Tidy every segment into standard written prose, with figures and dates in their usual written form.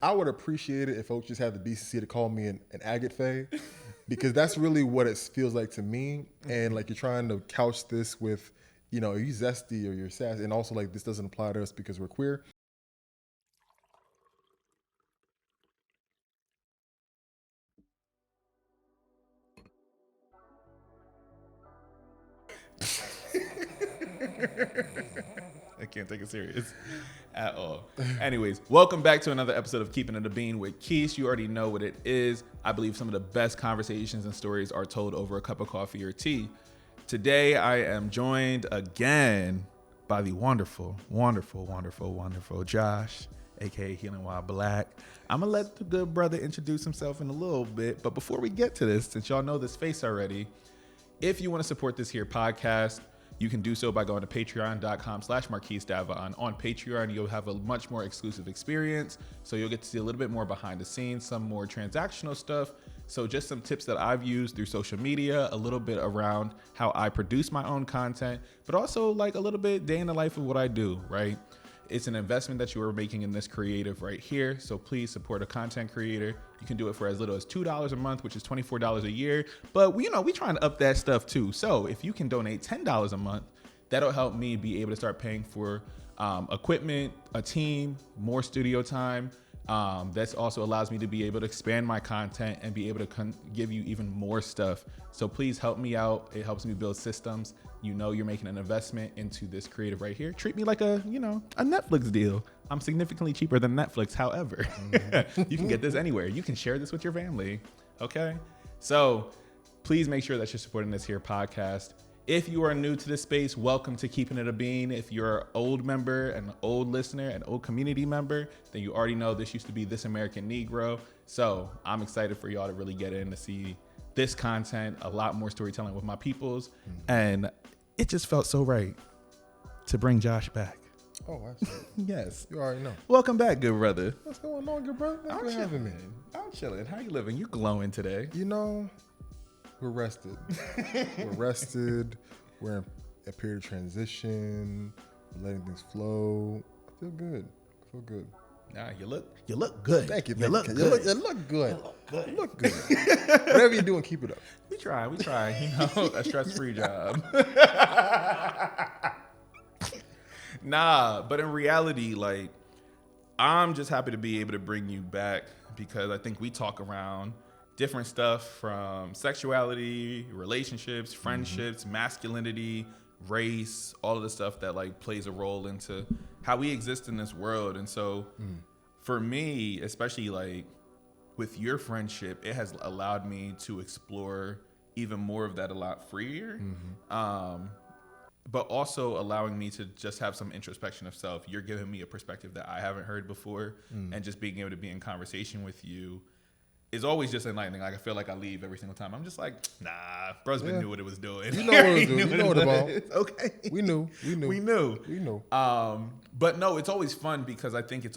I would appreciate it if folks just had the decency to call me an agate fae, because that's really what it feels like to me. And like, you're trying to couch this with, you know, are you zesty or you're sassy? And also, like, this doesn't apply to us because we're queer. I can't take it serious at all. Anyways, welcome back to another episode of Keepin' It a Bean with Keith. You already know what it is. I believe some of the best conversations and stories are told over a cup of coffee or tea. Today, I am joined again by the wonderful Josh, aka healingwhileblacks. I'm gonna let the good brother introduce himself in a little bit, but before we get to this, since y'all know this face already, if you want to support this here podcast, you can do so by going to patreon.com/marquisedavon. On Patreon, you'll have a much more exclusive experience. So you'll get to see a little bit more behind the scenes, some more transactional stuff. So just some tips that I've used through social media, a little bit around how I produce my own content, but also like a little bit day in the life of what I do, right? It's an investment that you are making in this creative right here. So please support a content creator. You can do it for as little as $2 a month, which is $24 a year. But we trying to up that stuff too. So if you can donate $10 a month, that'll help me be able to start paying for equipment, a team, more studio time. That also allows me to be able to expand my content and be able to give you even more stuff. So please help me out. It helps me build systems. You know, you're making an investment into this creative right here. Treat me like a Netflix deal. I'm significantly cheaper than Netflix. However, you can get this anywhere. You can share this with your family. Okay. So please make sure that you're supporting this here podcast. If you are new to this space, welcome to Keepin' It a Bean. If you're an old member, an old listener, an old community member, then you already know this used to be This American Negro. So I'm excited for y'all to really get in to see this content, a lot more storytelling with my peoples. And it just felt so right to bring Josh back. Oh, absolutely. Yes. You already know. Welcome back, good brother. What's going on, good brother? Thanks for having me. I'm chilling. How you living? You glowing today. You know, we're rested. We're in a period of transition. We're letting things flow. I feel good. Nah, you look good. Thank you. You look good. You look good. You look good. Whatever you're doing, keep it up. We try. A stress-free job. Nah, but in reality, like, I'm just happy to be able to bring you back because I think we talk around different stuff from sexuality, relationships, friendships, masculinity, race, all of the stuff that like plays a role into how we exist in this world. And so for me, especially like with your friendship, it has allowed me to explore even more of that a lot freer. But also allowing me to just have some introspection of self. You're giving me a perspective that I haven't heard before. And just being able to be in conversation with you is always just enlightening. Like, I feel like I leave every single time. I'm just like, nah, bro's been knew what it was doing. You know what it was doing. You know what about. Okay. We knew. But no, it's always fun because I think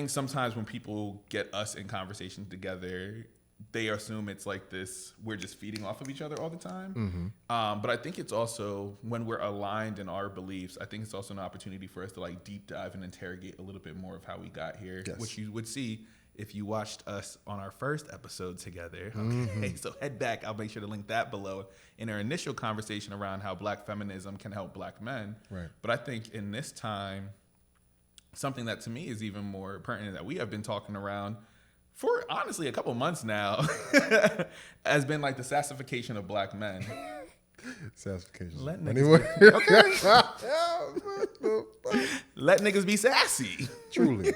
sometimes when people get us in conversation together, they assume it's like this, we're just feeding off of each other all the time. But I think it's also, when we're aligned in our beliefs, I think it's also an opportunity for us to like deep dive and interrogate a little bit more of how we got here, which you would see if you watched us on our first episode together. Okay, so head back. I'll make sure to link that below in our initial conversation around how Black feminism can help Black men. Right. But I think in this time, something that to me is even more pertinent that we have been talking around for honestly a couple months now has been like the sassification of Black men. Sassification. Let niggas be sassy. Truly.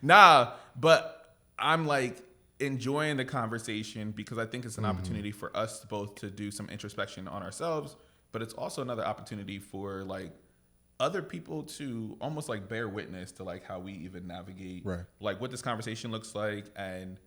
Nah, but I'm like enjoying the conversation because I think it's an opportunity for us both to do some introspection on ourselves, but it's also another opportunity for like other people to almost like bear witness to like how we even navigate like what this conversation looks like, and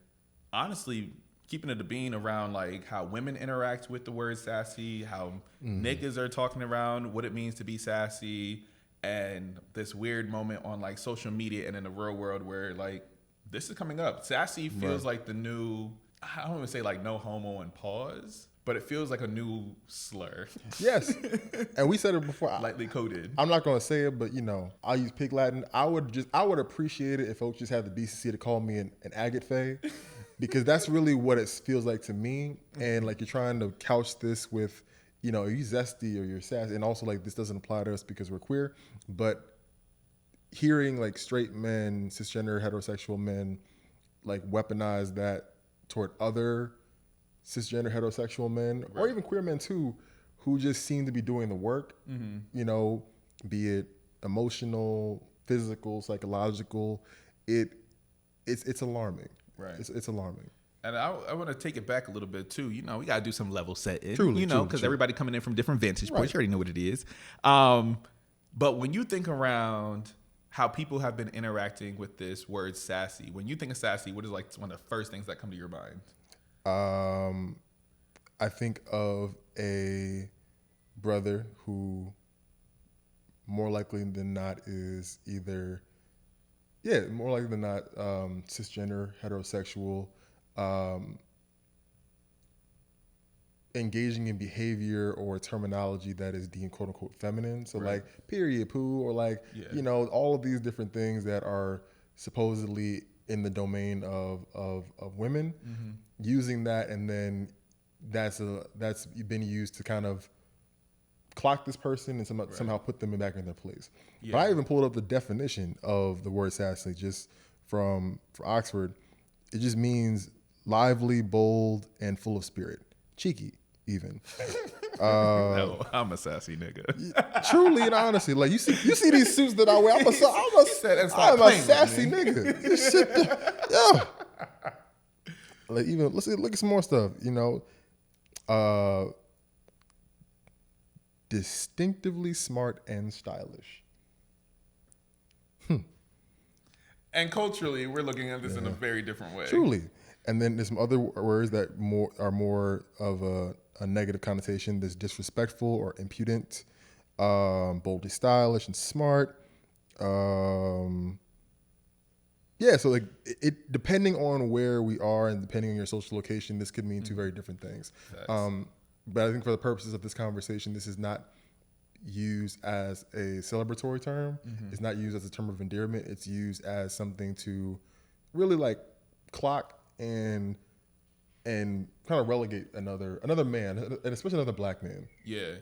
honestly keeping it a bean around like how women interact with the word sassy, how niggas are talking around what it means to be sassy, and this weird moment on like social media and in the real world where like this is coming up. Sassy feels like the new, I don't want to say like no homo and pause, but it feels like a new slur. Yes. And we said it before. Lightly coded. I'm not going to say it, but I'll use Pig Latin. I would appreciate it if folks just had the decency to call me an agate fae, because that's really what it feels like to me. And like you're trying to couch this with, are you zesty or you're sassy? And also like this doesn't apply to us because we're queer, but hearing like straight men, cisgender, heterosexual men, like weaponize that toward other cisgender, heterosexual men, right, or even queer men too, who just seem to be doing the work, be it emotional, physical, psychological, it's alarming. Right. It's alarming. And I want to take it back a little bit too. We got to do some level setting, truly, because everybody coming in from different vantage points. Right. You already know what it is. But when you think around how people have been interacting with this word sassy, when you think of sassy, what is like one of the first things that come to your mind? I think of a brother who more likely than not is either, more likely than not, cisgender, heterosexual, engaging in behavior or terminology that is deemed quote unquote feminine. So right, like period poo, or like, all of these different things that are supposedly in the domain of women, using that, and then that's been used to kind of clock this person and somehow put them back in their place. Yeah. But I even pulled up the definition of the word sassy just for Oxford. It just means lively, bold, and full of spirit. Cheeky, even. No, I'm a sassy nigga. Truly and honestly, like you see these suits that I wear. I'm a sassy nigga. This shit, Like even let's look at some more stuff. Distinctively smart and stylish. And culturally, we're looking at this in a very different way. Truly. And then there's some other words that are more of a negative connotation. There's disrespectful or impudent, boldly stylish and smart. So like it depending on where we are and depending on your social location, this could mean two very different things. But I think for the purposes of this conversation, this is not used as a celebratory term. It's not used as a term of endearment. It's used as something to really like clock and kind of relegate another man, and especially another black man. Yeah.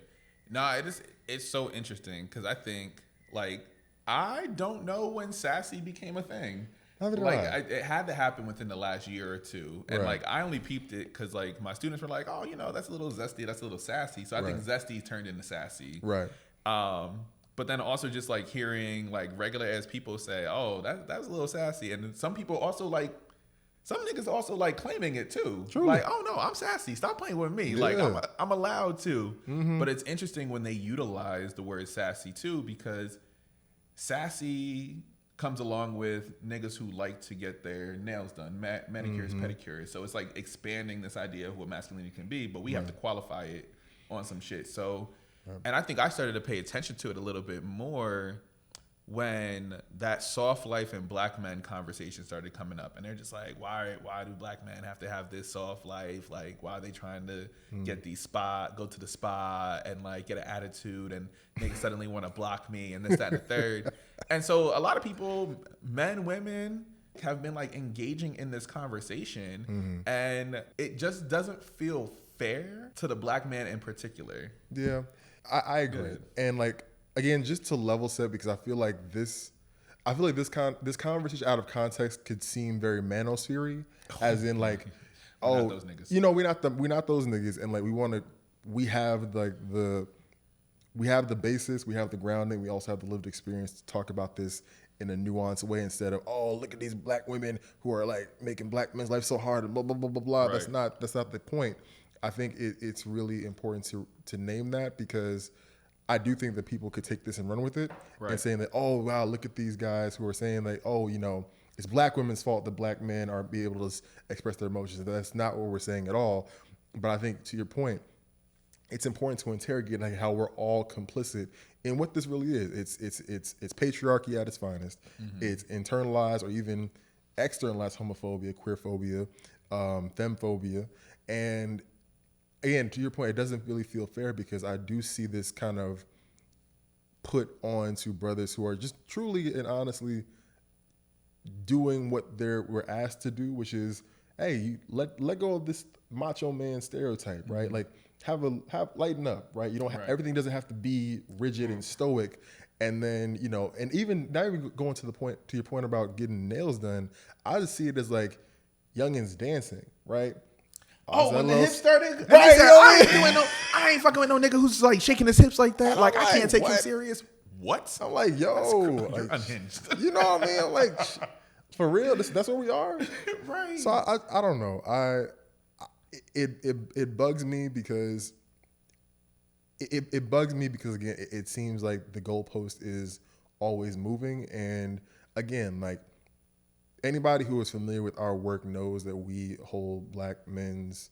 Nah, it's so interesting because I think like I don't know when sassy became a thing. It had to happen within the last year or two, and like I only peeped it because like my students were like, "Oh, that's a little zesty, that's a little sassy." So I think zesty turned into sassy. Right. But then also just like hearing like regular ass people say, "Oh, that's a little sassy," and then some people also like. Some niggas also like claiming it too. Truly. Like, oh no, I'm sassy. Stop playing with me. Yeah. Like I'm allowed to. But it's interesting when they utilize the word sassy too, because sassy comes along with niggas who like to get their nails done, manicures, pedicures. So it's like expanding this idea of what masculinity can be, but we have to qualify it on some shit. So, and I think I started to pay attention to it a little bit more when that soft life and black men conversation started coming up, and they're just like, why do black men have to have this soft life? Like, why are they trying to get go to the spa and like get an attitude, and niggas suddenly want to block me and this, that, and the third. And so a lot of people, men, women, have been like engaging in this conversation, and it just doesn't feel fair to the black man in particular. Yeah, I agree. Good. And like, again, just to level set, because I feel like this conversation out of context could seem very manosphere-y, as in like, we're not those niggas. We're not those niggas, and like we have the basis, we have the grounding, we also have the lived experience to talk about this in a nuanced way instead of, oh, look at these black women who are like making black men's life so hard and blah blah blah blah blah. Right. That's not the point. I think it's really important to name that, because I do think that people could take this and run with it, and saying that, oh, wow, look at these guys who are saying like, oh, it's black women's fault that black men aren't be able to express their emotions. That's not what we're saying at all. But I think, to your point, it's important to interrogate like how we're all complicit in what this really is. It's patriarchy at its finest. It's internalized or even externalized homophobia, queerphobia, femphobia, and again, to your point, it doesn't really feel fair because I do see this kind of put on to brothers who are just truly and honestly doing what we're asked to do, which is, hey, you let go of this macho man stereotype, right? Like have lighten up, right? You don't everything doesn't have to be rigid and stoic. And then, you know, and even not even going to your point about getting nails done, I just see it as like youngins dancing, right? Oh, when the hips started, right? I ain't fucking with no nigga who's like shaking his hips like that. Like, I can't take him serious. What? I'm like, yo, you're unhinged. You know what I mean? I'm like, for real, that's where we are, right? So I don't know. It bugs me because it bugs me because again, it seems like the goalpost is always moving, and again, like anybody who is familiar with our work knows that we hold Black men's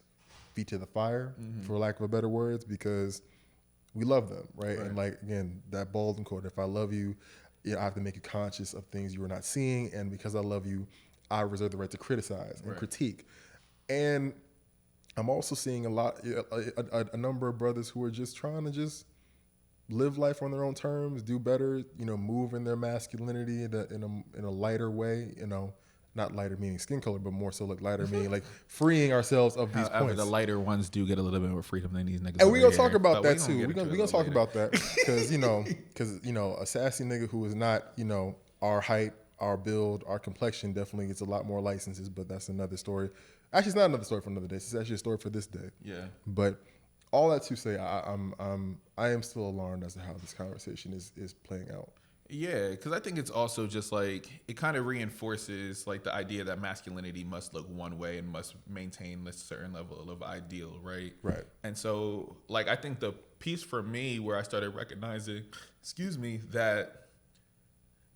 feet to the fire, for lack of a better words, because we love them, right? And like again, that Baldwin quote: "If I love you, I have to make you conscious of things you are not seeing, and because I love you, I reserve the right to criticize and critique." And I'm also seeing a number of brothers who are just trying to just live life on their own terms, do better, you know, move in their masculinity in a lighter way, you know, not lighter meaning skin color, but more so like lighter meaning like freeing ourselves of these points. The lighter ones do get a little bit more freedom than these niggas. And we're gonna talk about that too. We're gonna talk about that because you know a sassy nigga who is not, you know, our height, our build, our complexion definitely gets a lot more licenses, but that's another story. Actually, it's not another story for another day. It's actually a story for this day. Yeah. But all that to say, I am still alarmed as to how this conversation is playing out. Yeah, because I think it's also just like it kind of reinforces like the idea that masculinity must look one way and must maintain this certain level of ideal, right? Right. And so, like, I think the piece for me where I started recognizing, that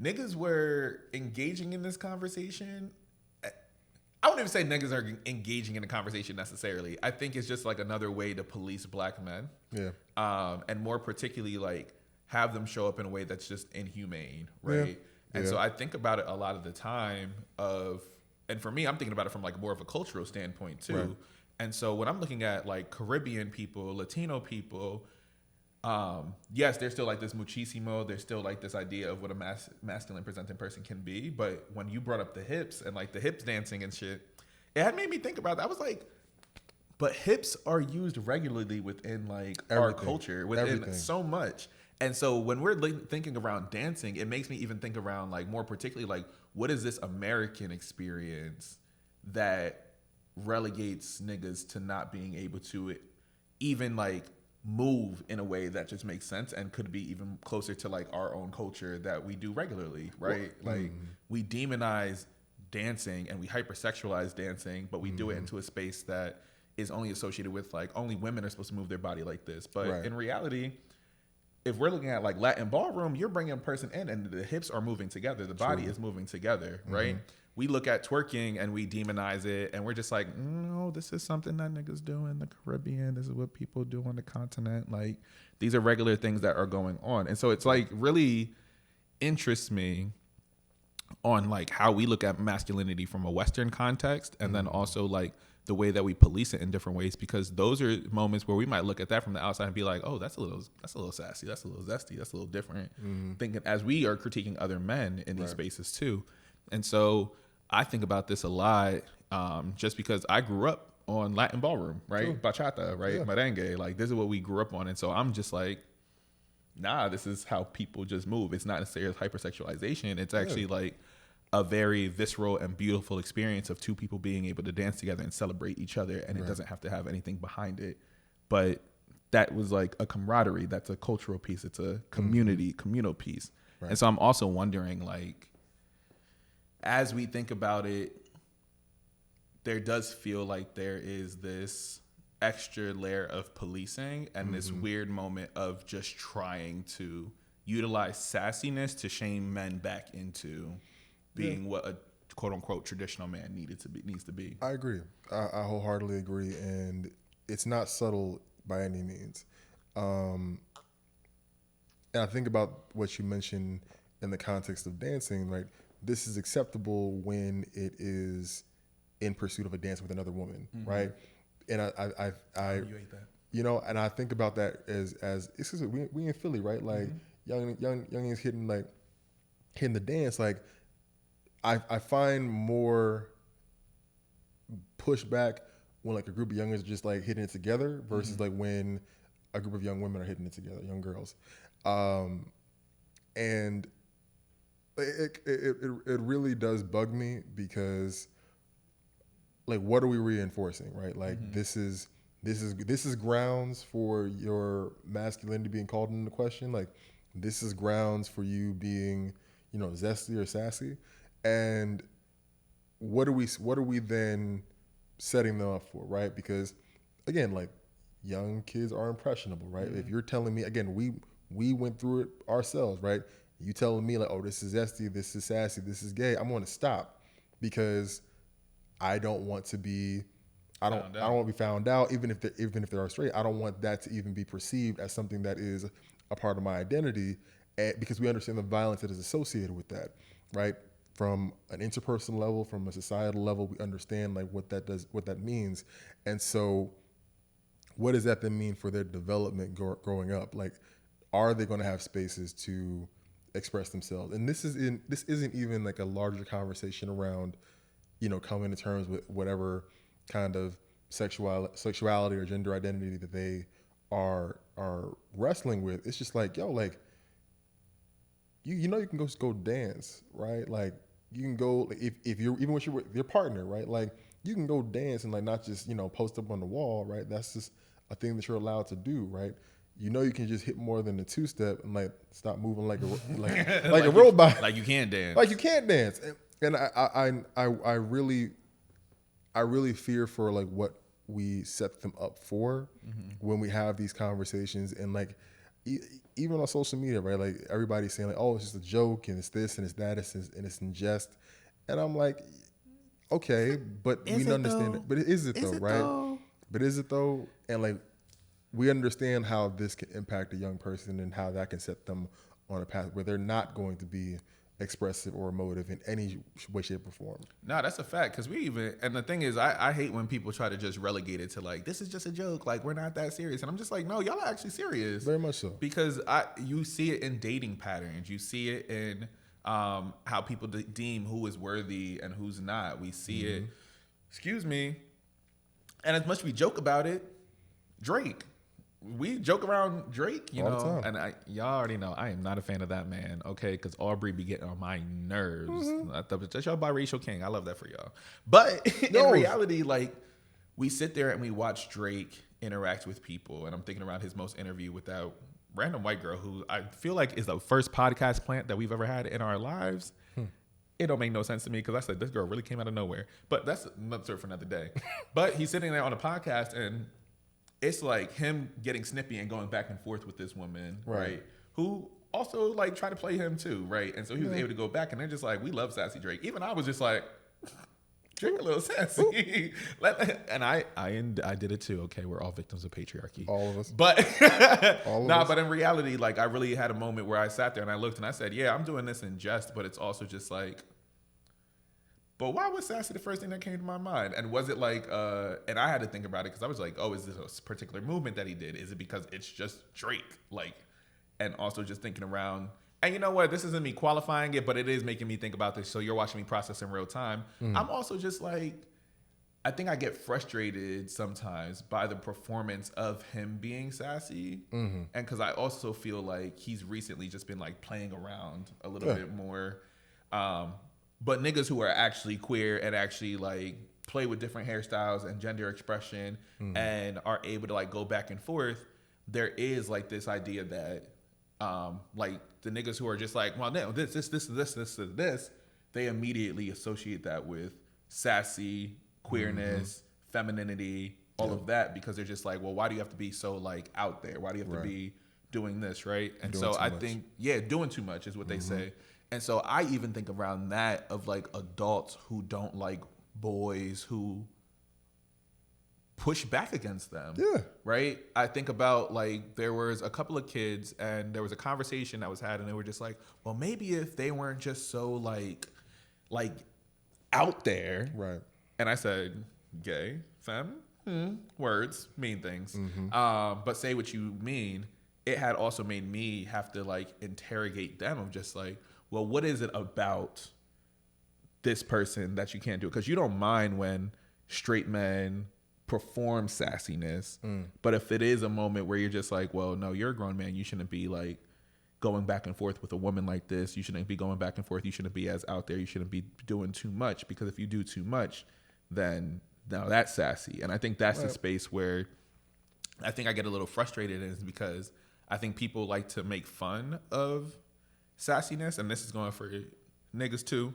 niggas were engaging in this conversation. I wouldn't even say niggas are engaging in a conversation necessarily. I think it's just like another way to police Black men. Yeah. And more particularly, like, have them show up in a way that's just inhumane, right? Yeah. And so I think about it a lot of the time and for me, I'm thinking about it from like more of a cultural standpoint too. Right. And so when I'm looking at like Caribbean people, Latino people, yes, there's still like this muchísimo. There's still like this idea of what a masculine presenting person can be. But when you brought up the hips and like the hips dancing and shit, it had made me think about that. I was like, but hips are used regularly within like our culture, within so much. And so when we're thinking around dancing, it makes me even think around like more particularly like what is this American experience that relegates niggas to not being able to even like move in a way that just makes sense and could be even closer to like our own culture that we do regularly, right? Like we demonize dancing and we hypersexualize dancing, but we do it into a space that is only associated with like only women are supposed to move their body like this. But in reality, if we're looking at like Latin ballroom, you're bringing a person in and the hips are moving together. The body is moving together, right? We look at twerking and we demonize it and we're just like, no, this is something that niggas do in the Caribbean. This is what people do on the continent. Like these are regular things that are going on. And so it's like really interests me on like how we look at masculinity from a Western context and then also like the way that we police it in different ways, because those are moments where we might look at that from the outside and be like, oh, that's a little sassy, that's a little zesty, that's a little different. Thinking as we are critiquing other men in these spaces too. And so I think about this a lot, just because I grew up on Latin ballroom, right? Bachata, right? Merengue, like this is what we grew up on. And so I'm just like, nah, this is how people just move. It's not necessarily hypersexualization. It's actually like a very visceral and beautiful experience of two people being able to dance together and celebrate each other. And it doesn't have to have anything behind it. But that was like a camaraderie. That's a cultural piece. It's a communal piece. Right. And so I'm also wondering, like, as we think about it, there does feel like there is this extra layer of policing and this weird moment of just trying to utilize sassiness to shame men back into being what a quote unquote traditional man needs to be. I agree. I wholeheartedly agree. And it's not subtle by any means. And I think about what you mentioned in the context of dancing, right? This is acceptable when it is in pursuit of a dance with another woman, right? and I you ate that. you know, and I think about that as this is we in Philly, right? Like youngins hitting the dance. Like I find more pushback when like a group of youngins are just like hitting it together versus like when a group of young women are hitting it together, young girls, and it really does bug me because like what are we reinforcing, right? Like this is grounds for your masculinity being called into question. Like this is grounds for you being, you know, zesty or sassy, and what are we then setting them up for, right? Because again, like young kids are impressionable, right? If you're telling me, again, we went through it ourselves, right? You telling me like, oh, this is zesty, this is sassy, this is gay, I'm going to stop because I don't want to be, I don't want to be found out, even if they are straight. I don't want that to even be perceived as something that is a part of my identity, because we understand the violence that is associated with that, right? From an interpersonal level, from a societal level, we understand like what that means, and so what does that then mean for their development growing up? Like, are they going to have spaces to express themselves? And this isn't even like a larger conversation around, you know, coming to terms with whatever kind of sexuality or gender identity that they are wrestling with. It's just like, yo, like you know you can go dance, right? Like you can go if you're even with your partner, right? Like you can go dance and like not just, you know, post up on the wall, right? That's just a thing that you're allowed to do, right? You know you can just hit more than a two-step and like stop moving like a robot. Like you can't dance. Like you can't dance. And I really fear for like what we set them up for when we have these conversations, and like even on social media, right? Like everybody's saying like, oh, it's just a joke and it's this and it's that and it's in jest, and I'm like, okay, but we understand it. But is it though, right? But is it though? And like we understand how this can impact a young person and how that can set them on a path where they're not going to be expressive or emotive in any way, shape, or form. No, that's a fact. Because and the thing is, I hate when people try to just relegate it to like, this is just a joke. Like, we're not that serious. And I'm just like, no, y'all are actually serious. Very much so. Because you see it in dating patterns. You see it in how people deem who is worthy and who's not. We see it, excuse me. And as much as we joke about it, Drake. We joke around Drake, you know, and y'all already know I am not a fan of that man, okay? Because Aubrey be getting on my nerves. That's y'all biracial king. I love that for y'all. But in reality, like, we sit there and we watch Drake interact with people, and I'm thinking around his most interview with that random white girl who I feel like is the first podcast plant that we've ever had in our lives. It don't make no sense to me because I said, this girl really came out of nowhere. But that's another story for another day. But he's sitting there on a podcast, and it's like him getting snippy and going back and forth with this woman, right? Who also like tried to play him too, right? And so he was able to go back, and they're just like, we love Sassy Drake. Even I was just like, Drake a little sassy. And I did it too. Okay, we're all victims of patriarchy. All of us. But but in reality, like I really had a moment where I sat there and I looked and I said, yeah, I'm doing this in jest, but it's also just like, but why was Sassy the first thing that came to my mind? And was it like, and I had to think about it because I was like, oh, is this a particular movement that he did? Is it because it's just Drake? Like, and also just thinking around, and you know what? This isn't me qualifying it, but it is making me think about this. So you're watching me process in real time. I'm also just like, I think I get frustrated sometimes by the performance of him being sassy. And because I also feel like he's recently just been like playing around a little bit more. But niggas who are actually queer and actually like play with different hairstyles and gender expression and are able to like go back and forth, there is like this idea that like the niggas who are just like, well, no, this, they immediately associate that with sassy, queerness, femininity, all of that, because they're just like, well, why do you have to be so like out there? Why do you have to be doing this, right? And so I think, doing too much is what they say. And so I even think around that of like adults who don't like boys who push back against them. Yeah. Right? I think about like there was a couple of kids and there was a conversation that was had and they were just like, well, maybe if they weren't just so like out there. Right. And I said, gay, femme? words mean things. But say what you mean. It had also made me have to like interrogate them of just like, well, what is it about this person that you can't do? Because you don't mind when straight men perform sassiness, but if it is a moment where you're just like, well, no, you're a grown man, you shouldn't be like going back and forth with a woman like this. You shouldn't be going back and forth. You shouldn't be as out there. You shouldn't be doing too much, because if you do too much, then now that's sassy. And I think that's the space where I think I get a little frustrated, is because I think people like to make fun of sassiness, and this is going for niggas too,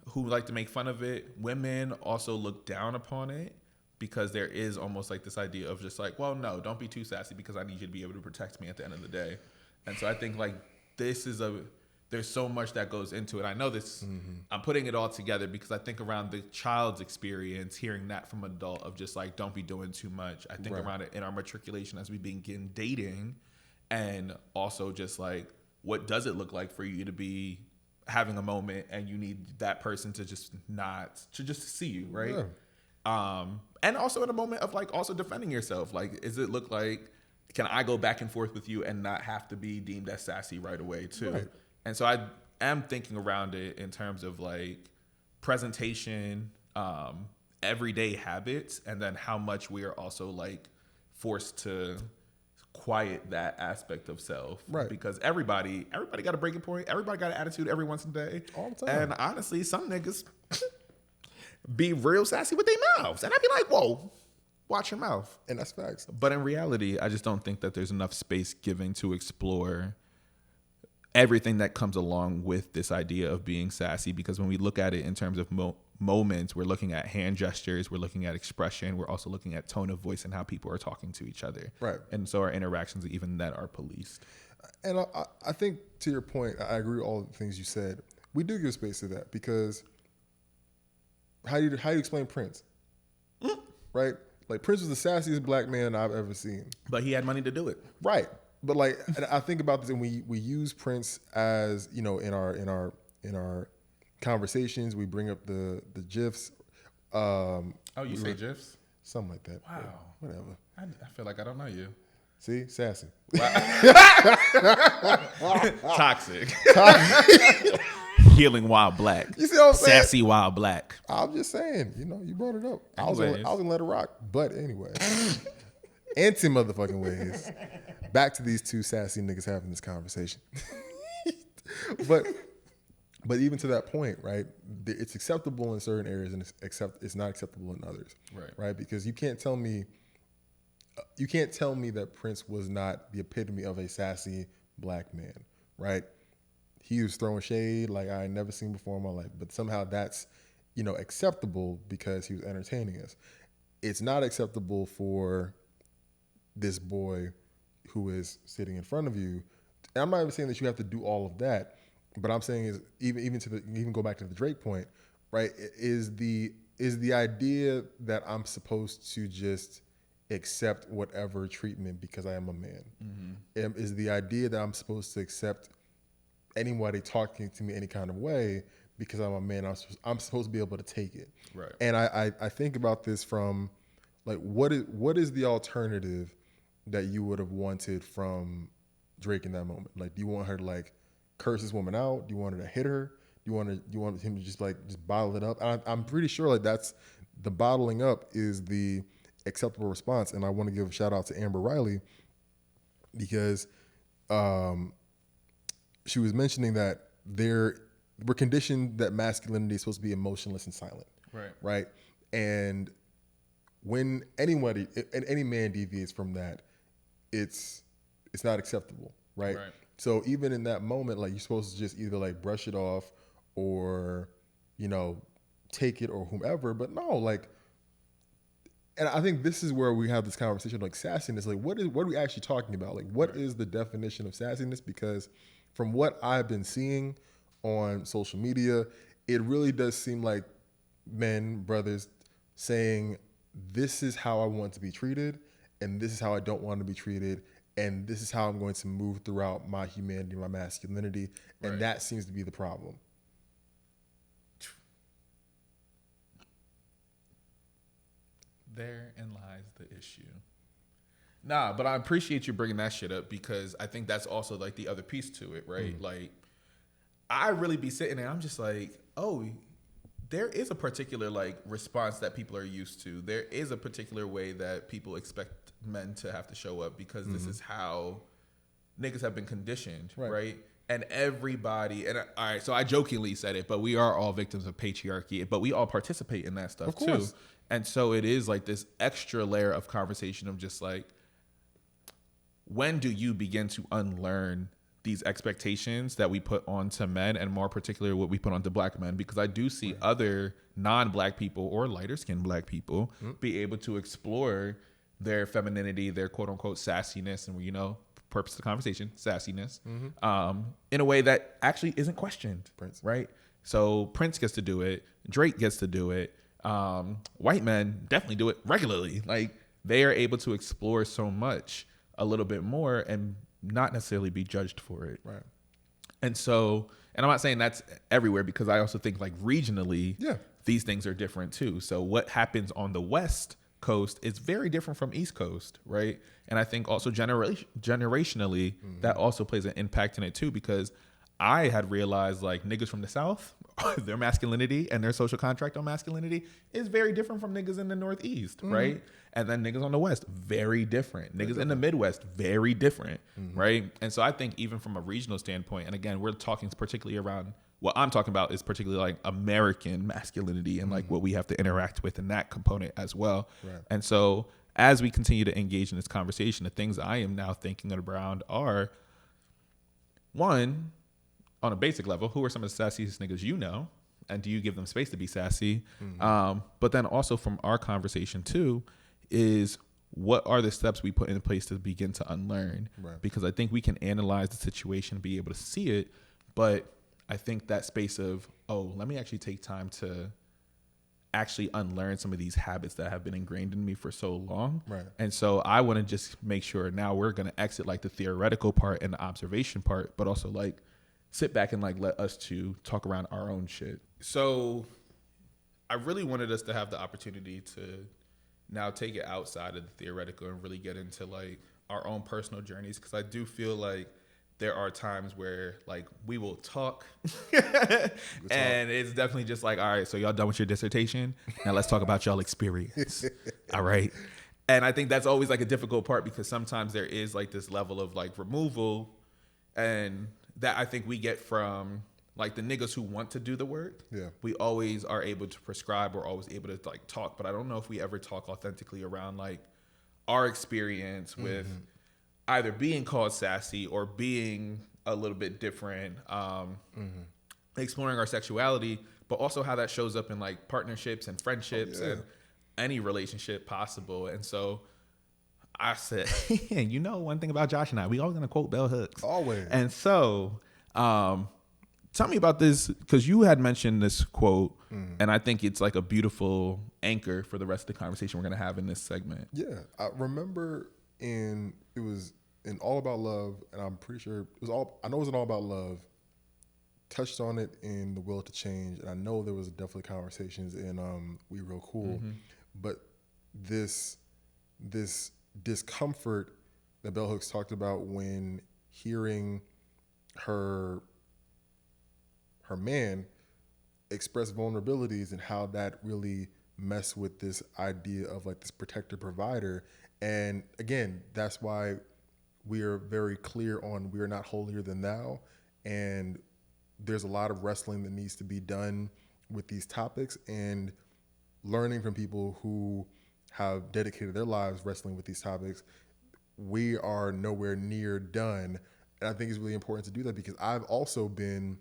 who like to make fun of it. Women also look down upon it, because there is almost like this idea of just like, well, no, don't be too sassy, because I need you to be able to protect me at the end of the day. And so I think like there's so much that goes into it. I know this, I'm putting it all together because I think around the child's experience, hearing that from an adult of just like, don't be doing too much. I think around it in our matriculation as we begin dating, and also just like, what does it look like for you to be having a moment and you need that person to just just see you, right? Yeah. And also in a moment of like also defending yourself. Like, does it look like, can I go back and forth with you and not have to be deemed as sassy right away too? Right. And so I am thinking around it in terms of like presentation, everyday habits, and then how much we are also like forced to quiet that aspect of self, right? Because everybody got a breaking point. Everybody got an attitude every once in a day. All the time. And honestly, some niggas be real sassy with their mouths, and I'd be like, whoa, watch your mouth. And that's facts. But in reality, I just don't think that there's enough space given to explore everything that comes along with this idea of being sassy. Because when we look at it in terms of moments, we're looking at hand gestures, we're looking at expression, we're also looking at tone of voice and how people are talking to each other. Right. And so our interactions, even that, are policed. And I think to your point, I agree with all the things you said. We do give space to that, because how do you explain Prince? Right? Like, Prince was the sassiest black man I've ever seen. But he had money to do it. Right. But like, I think about this, and we use Prince as, you know, in our conversations, we bring up the GIFs. You say GIFs? Something like that. Wow. Yeah, whatever. I feel like I don't know you. See? Sassy. Wow. Toxic. Healing while black. You see what I'm saying? Sassy while black. I'm just saying, you know, you brought it up. I was gonna let it rock. But anyway. Anti motherfucking ways. Back to these two sassy niggas having this conversation. But even to that point, right? It's acceptable in certain areas, and it's not acceptable in others. Right? Because you can't tell me that Prince was not the epitome of a sassy black man, right? He was throwing shade like I had never seen before in my life, but somehow that's, you know, acceptable because he was entertaining us. It's not acceptable for this boy who is sitting in front of you. And I'm not even saying that you have to do all of that, but I'm saying is even go back to the Drake point, right? Is the idea that I'm supposed to just accept whatever treatment because I am a man. Is the idea that I'm supposed to accept anybody talking to me any kind of way because I'm a man. I'm supposed to be able to take it. Right. And I think about this from like, what is the alternative that you would have wanted from Drake in that moment? Like, do you want her to like curse this woman out? Do you want her to hit her? Do you want him to just bottle it up? I'm pretty sure like that's the bottling up is the acceptable response. And I want to give a shout out to Amber Riley, because she was mentioning that we're conditioned that masculinity is supposed to be emotionless and silent. Right. And when any man deviates from that, it's not acceptable. Right. So even in that moment, like, you're supposed to just either like brush it off or, you know, take it or whomever. But no, like, and I think this is where we have this conversation, like sassiness. Like, what are we actually talking about? Like, what is the definition of sassiness? Because from what I've been seeing on social media, it really does seem like men, brothers, saying, this is how I want to be treated, and this is how I don't want to be treated, and this is how I'm going to move throughout my humanity, my masculinity, and that seems to be the problem. Therein lies the issue. Nah, but I appreciate you bringing that shit up because I think that's also like the other piece to it, right? Like, I really be sitting there, I'm just like, oh, there is a particular like response that people are used to. There is a particular way that people expect men to have to show up because this is how niggas have been conditioned, right? And everybody, and all right, so I jokingly said it, but we are all victims of patriarchy, but we all participate in that stuff too. And so it is like this extra layer of conversation of just like, when do you begin to unlearn these expectations that we put onto men, and more particularly what we put onto black men? Because I do see other non-black people or lighter skinned black people be able to explore their femininity, their quote unquote sassiness, and purpose of the conversation, sassiness, in a way that actually isn't questioned, right? So Prince gets to do it, Drake gets to do it, white men definitely do it regularly. Like, they are able to explore so much a little bit more and not necessarily be judged for it. Right. And so, and I'm not saying that's everywhere, because I also think like regionally, these things are different too. So what happens on the West Coast is very different from East Coast, right? And I think also generationally, that also plays an impact in it too, because I had realized like niggas from the South, their masculinity and their social contract on masculinity is very different from niggas in the Northeast, right? And then niggas on the West, very different. Niggas in the Midwest, very different, right? And so I think even from a regional standpoint, and again, we're talking particularly around, what I'm talking about is particularly like American masculinity and like what we have to interact with in that component as well. Right. And so as we continue to engage in this conversation, the things I am now thinking around are, one, on a basic level, who are some of the sassiest niggas you know? And do you give them space to be sassy? But then also from our conversation too, is what are the steps we put in place to begin to unlearn? Right. Because I think we can analyze the situation, be able to see it, but I think that space of, oh, let me actually take time to actually unlearn some of these habits that have been ingrained in me for so long. Right. And so I want to just make sure now we're going to exit like the theoretical part and the observation part, but also like sit back and like let us two talk around our own shit. So I really wanted us to have the opportunity to now take it outside of the theoretical and really get into like our own personal journeys, because I do feel like there are times where like we will talk and it's definitely just like, all right, so y'all done with your dissertation, now let's talk about y'all experience. All right. And I think that's always like a difficult part, because sometimes there is like this level of like removal, and that I think we get from like the niggas who want to do the work. Yeah. We always are able to prescribe, or always able to like talk, but I don't know if we ever talk authentically around like our experience with either being called sassy or being a little bit different, exploring our sexuality, but also how that shows up in like partnerships and friendships and any relationship possible. And so I said, one thing about Josh and I, we always gonna quote bell hooks. Always. And so tell me about this, because you had mentioned this quote, and I think it's like a beautiful anchor for the rest of the conversation we're gonna have in this segment. Yeah, I remember it was in All About Love, and I'm pretty sure it was in All About Love, touched on it in The Will to Change, and I know there was definitely conversations in We Real Cool, but this discomfort that Bell Hooks talked about when hearing her man express vulnerabilities, and how that really messed with this idea of like this protector provider. And again, that's why we are very clear on we are not holier than thou, and there's a lot of wrestling that needs to be done with these topics, and learning from people who have dedicated their lives wrestling with these topics. We are nowhere near done, and I think it's really important to do that, because I've also been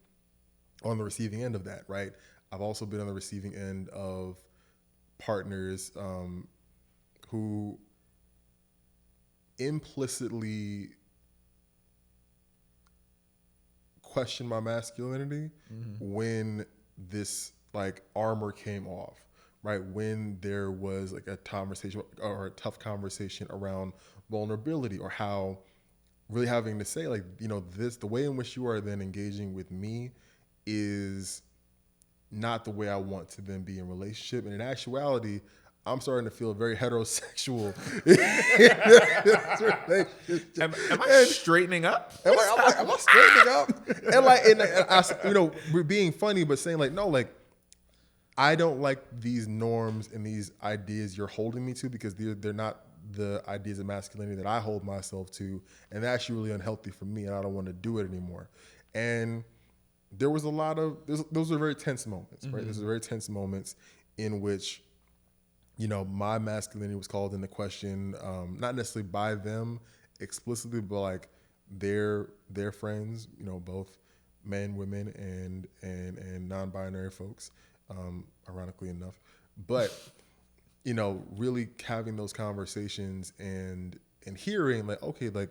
on the receiving end of that, right? I've also been on the receiving end of partners who implicitly question my masculinity when this like armor came off, right? When there was like a conversation or a tough conversation around vulnerability, or how really having to say like, the way in which you are then engaging with me is not the way I want to then be in relationship. And in actuality, I'm starting to feel very heterosexual. Am I straightening up? Am I straightening up? And I, we're being funny, but saying like, no, like, I don't like these norms and these ideas you're holding me to, because they're not the ideas of masculinity that I hold myself to, and they're actually really unhealthy for me, and I don't want to do it anymore. And there was a lot of those are very tense moments, right? Those are very tense moments in which, my masculinity was called into question, not necessarily by them explicitly, but like their friends, both men, women, and non-binary folks, ironically enough. But really having those conversations and hearing like, okay, like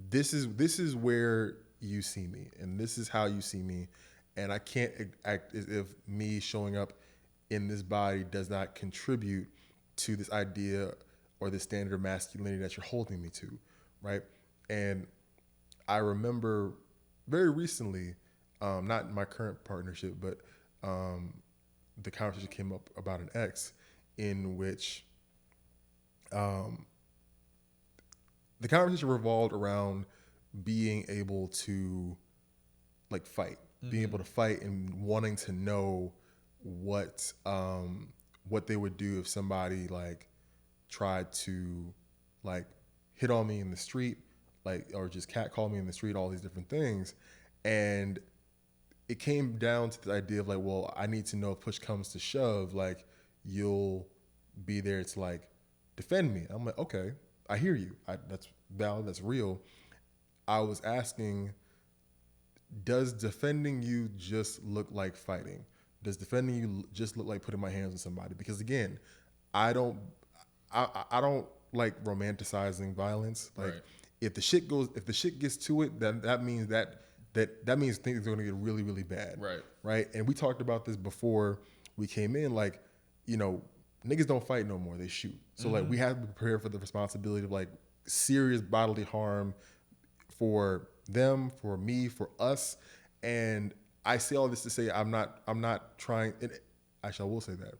this is where you see me, and this is how you see me, and I can't act as if me showing up in this body does not contribute to this idea or the standard of masculinity that you're holding me to, right? And I remember very recently, not in my current partnership, but the conversation came up about an ex in which the conversation revolved around being able to like fight, being able to fight and wanting to know what they would do if somebody like tried to like hit on me in the street, like, or just catcall me in the street, all these different things. And it came down to the idea of like, well, I need to know if push comes to shove, like you'll be there to like defend me. I'm like, okay, I hear you. That's valid. That's real. I was asking, does defending you just look like fighting? Does defending you just look like putting my hands on somebody? Because again, I don't like romanticizing violence. Like, right. If the shit gets to it, then that means things are going to get really, really bad. Right. Right. And we talked about this before we came in. Like, niggas don't fight no more. They shoot. So like we have to prepare for the responsibility of like serious bodily harm for them, for me, for us. And I say all this to say I'm not trying. Actually, I will say that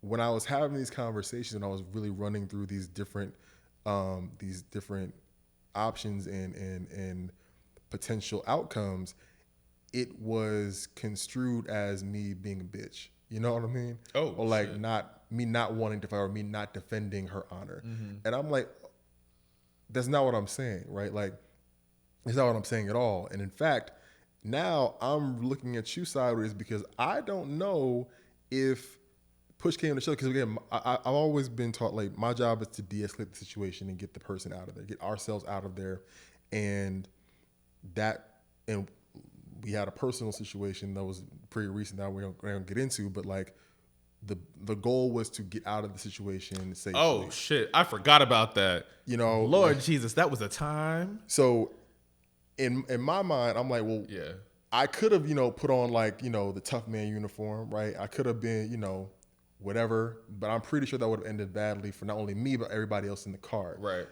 when I was having these conversations and I was really running through these different options and potential outcomes, it was construed as me being a bitch. You know what I mean? Oh, or like shit. not wanting to fight, or me not defending her honor. And I'm like, that's not what I'm saying, right? Like, it's not what I'm saying at all. And in fact, now I'm looking at you sideways because I don't know if push came to shove. Because again, I've always been taught like my job is to de-escalate the situation and get the person out of there, get ourselves out of there, and we had a personal situation that was pretty recent that we're gonna get into, but like the goal was to get out of the situation safely. Oh shit, I forgot about that. Lord Jesus, that was a time. So in my mind, I'm like, well, yeah, I could have, put on like, the tough man uniform, right? I could have been, whatever, but I'm pretty sure that would have ended badly for not only me, but everybody else in the car. Right.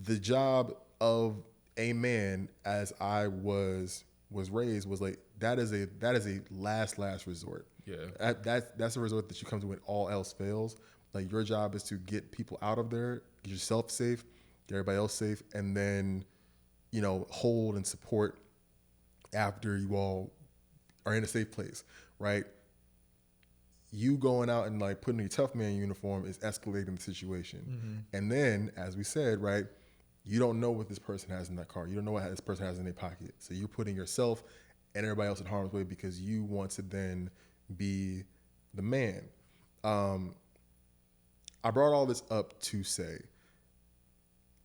The job of a man, as I was raised, was like, that is a last resort. Yeah. That's a resort that you come to when all else fails. Like, your job is to get people out of there, get yourself safe, get everybody else safe, and then hold and support after you all are in a safe place, right? You going out and like putting your tough man uniform is escalating the situation. And then, as we said, right, you don't know what this person has in that car. You don't know what this person has in their pocket. So you're putting yourself and everybody else in harm's way because you want to then be the man. I brought all this up to say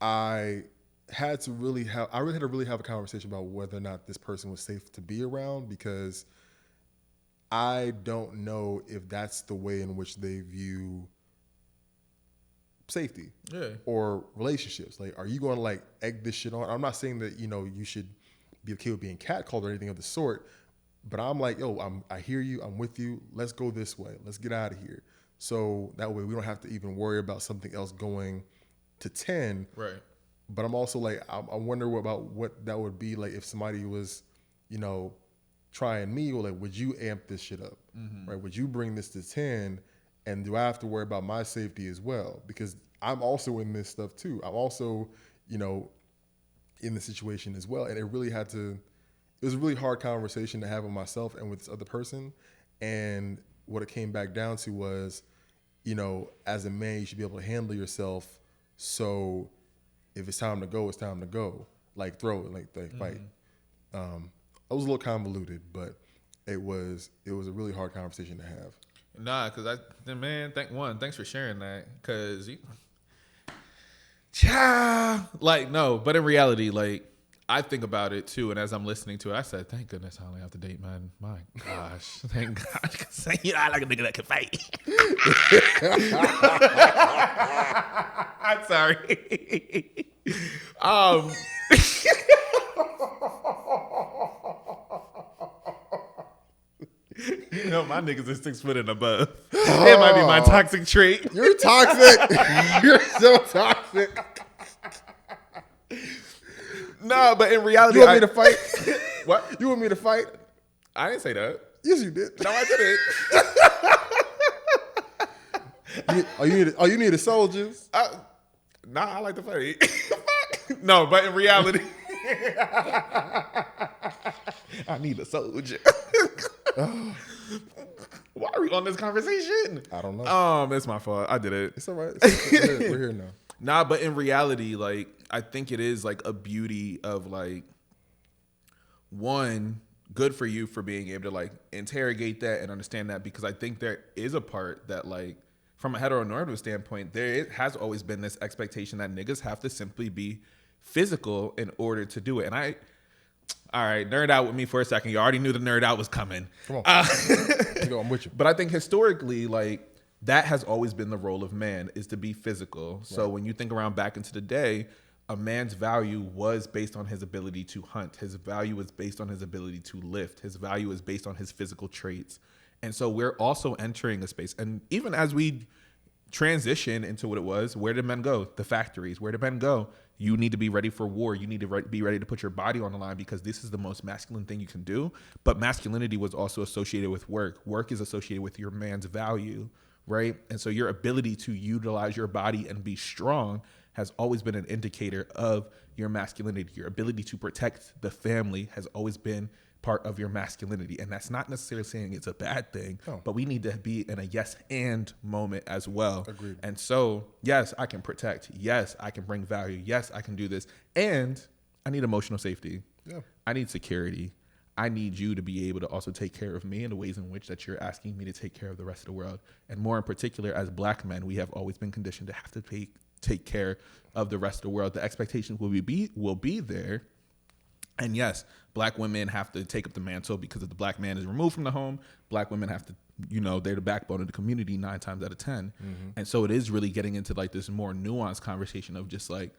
I had to really have a conversation about whether or not this person was safe to be around, because I don't know if that's the way in which they view safety or relationships. Like, are you going to like egg this shit on? I'm not saying that, you should be okay with being catcalled or anything of the sort, but I'm like, yo, I hear you. I'm with you. Let's go this way. Let's get out of here. So that way we don't have to even worry about something else going to 10. Right. But I'm also like, I wonder about what that would be like if somebody was, trying me, or like, would you amp this shit up? Right? Would you bring this to 10? And do I have to worry about my safety as well? Because I'm also in this stuff too. I'm also, you know, in the situation as well. And it was a really hard conversation to have with myself and with this other person. And what it came back down to was, you know, as a man, you should be able to handle yourself. So if it's time to go, it's time to go. Like throw it, like fight. It was a little convoluted, but it was a really hard conversation to have. Nah, because thanks for sharing that. Because no, but in reality, like, I think about it too, and as I'm listening to it, I said, "Thank goodness I only have to date men." My gosh, thank God, because you know I like a nigga that can fight. I'm sorry. You know, my niggas is 6 foot and above. It might be my toxic trait. You're toxic. You're so toxic. No, but in reality, You want me to fight? What? You want me to fight? I didn't say that. Yes, you did. No, I didn't. You need a soldiers. Nah, I like to fight. No, but in reality, I need a soldier. Why are we on this conversation? I don't know. It's my fault. I did it. It's all right. We're here now. Nah, but in reality, like, I think it is like a beauty of like, one, good for you for being able to like interrogate that and understand that, because I think there is a part that, like, from a heteronormative standpoint, has always been this expectation that niggas have to simply be physical in order to do it. And all right, nerd out with me for a second. You already knew the nerd out was coming. Come on. I'm with you. But I think historically, like, that has always been the role of man, is to be physical. So right. When you think around back into the day, a man's value was based on his ability to hunt. His value was based on his ability to lift. His value is based on his physical traits. And so we're also entering a space. And even as we transition into what it was, where did men go? The factories. Where did men go? You need to be ready for war. You need to be ready to put your body on the line, because this is the most masculine thing you can do. But masculinity was also associated with work. Work is associated with your man's value, right? And so your ability to utilize your body and be strong has always been an indicator of your masculinity. Your ability to protect the family has always been part of your masculinity. And that's not necessarily saying it's a bad thing, but we need to be in a yes and moment as well. Agreed. And so, yes, I can protect. Yes, I can bring value. Yes, I can do this. And I need emotional safety. Yeah. I need security. I need you to be able to also take care of me in the ways in which that you're asking me to take care of the rest of the world. And more in particular, as Black men, we have always been conditioned to have to take care of the rest of the world. The expectations will be there. And yes, Black women have to take up the mantle, because if the Black man is removed from the home, Black women have to, they're the backbone of the community 9 times out of 10. Mm-hmm. And so it is really getting into like this more nuanced conversation of just like,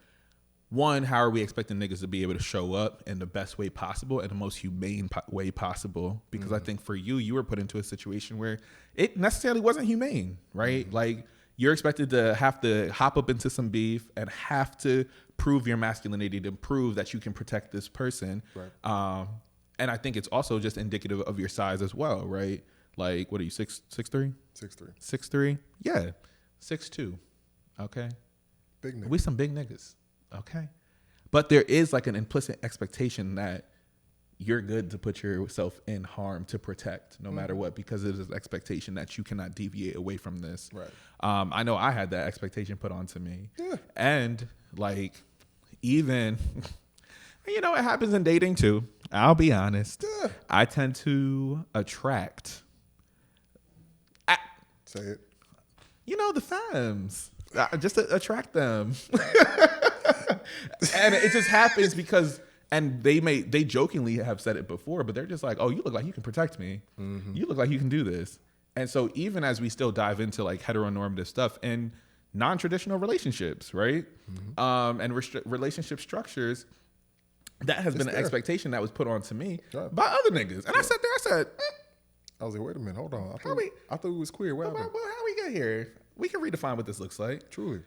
one, how are we expecting niggas to be able to show up in the best way possible and the most humane way possible? Because I think for you were put into a situation where it necessarily wasn't humane, right? Mm-hmm. Like, you're expected to have to hop up into some beef and have to prove your masculinity to prove that you can protect this person. Right. And I think it's also just indicative of your size as well, right? Like, what are you, 6'3"? 6'3". 6'3"? Yeah. 6'2". Okay. Big nigga. We some big niggas. Okay. But there is like an implicit expectation that you're good to put yourself in harm to protect no matter what, because it is an expectation that you cannot deviate away from this. Right. I know I had that expectation put onto me. Yeah. And like, even, it happens in dating too. I'll be honest. Yeah. I tend to attract. Say it. The femmes. Just to attract them. And it just happens because, and they jokingly have said it before, but they're just like, oh, you look like you can protect me. Mm-hmm. You look like you can do this. And so even as we still dive into like heteronormative stuff and non-traditional relationships, right? Mm-hmm. And relationship structures, that has been an expectation that was put on to me by other niggas. And I sat there, I said, I was like, wait a minute, hold on. I thought we was queer. Well, how we get here? We can redefine what this looks like. Truly.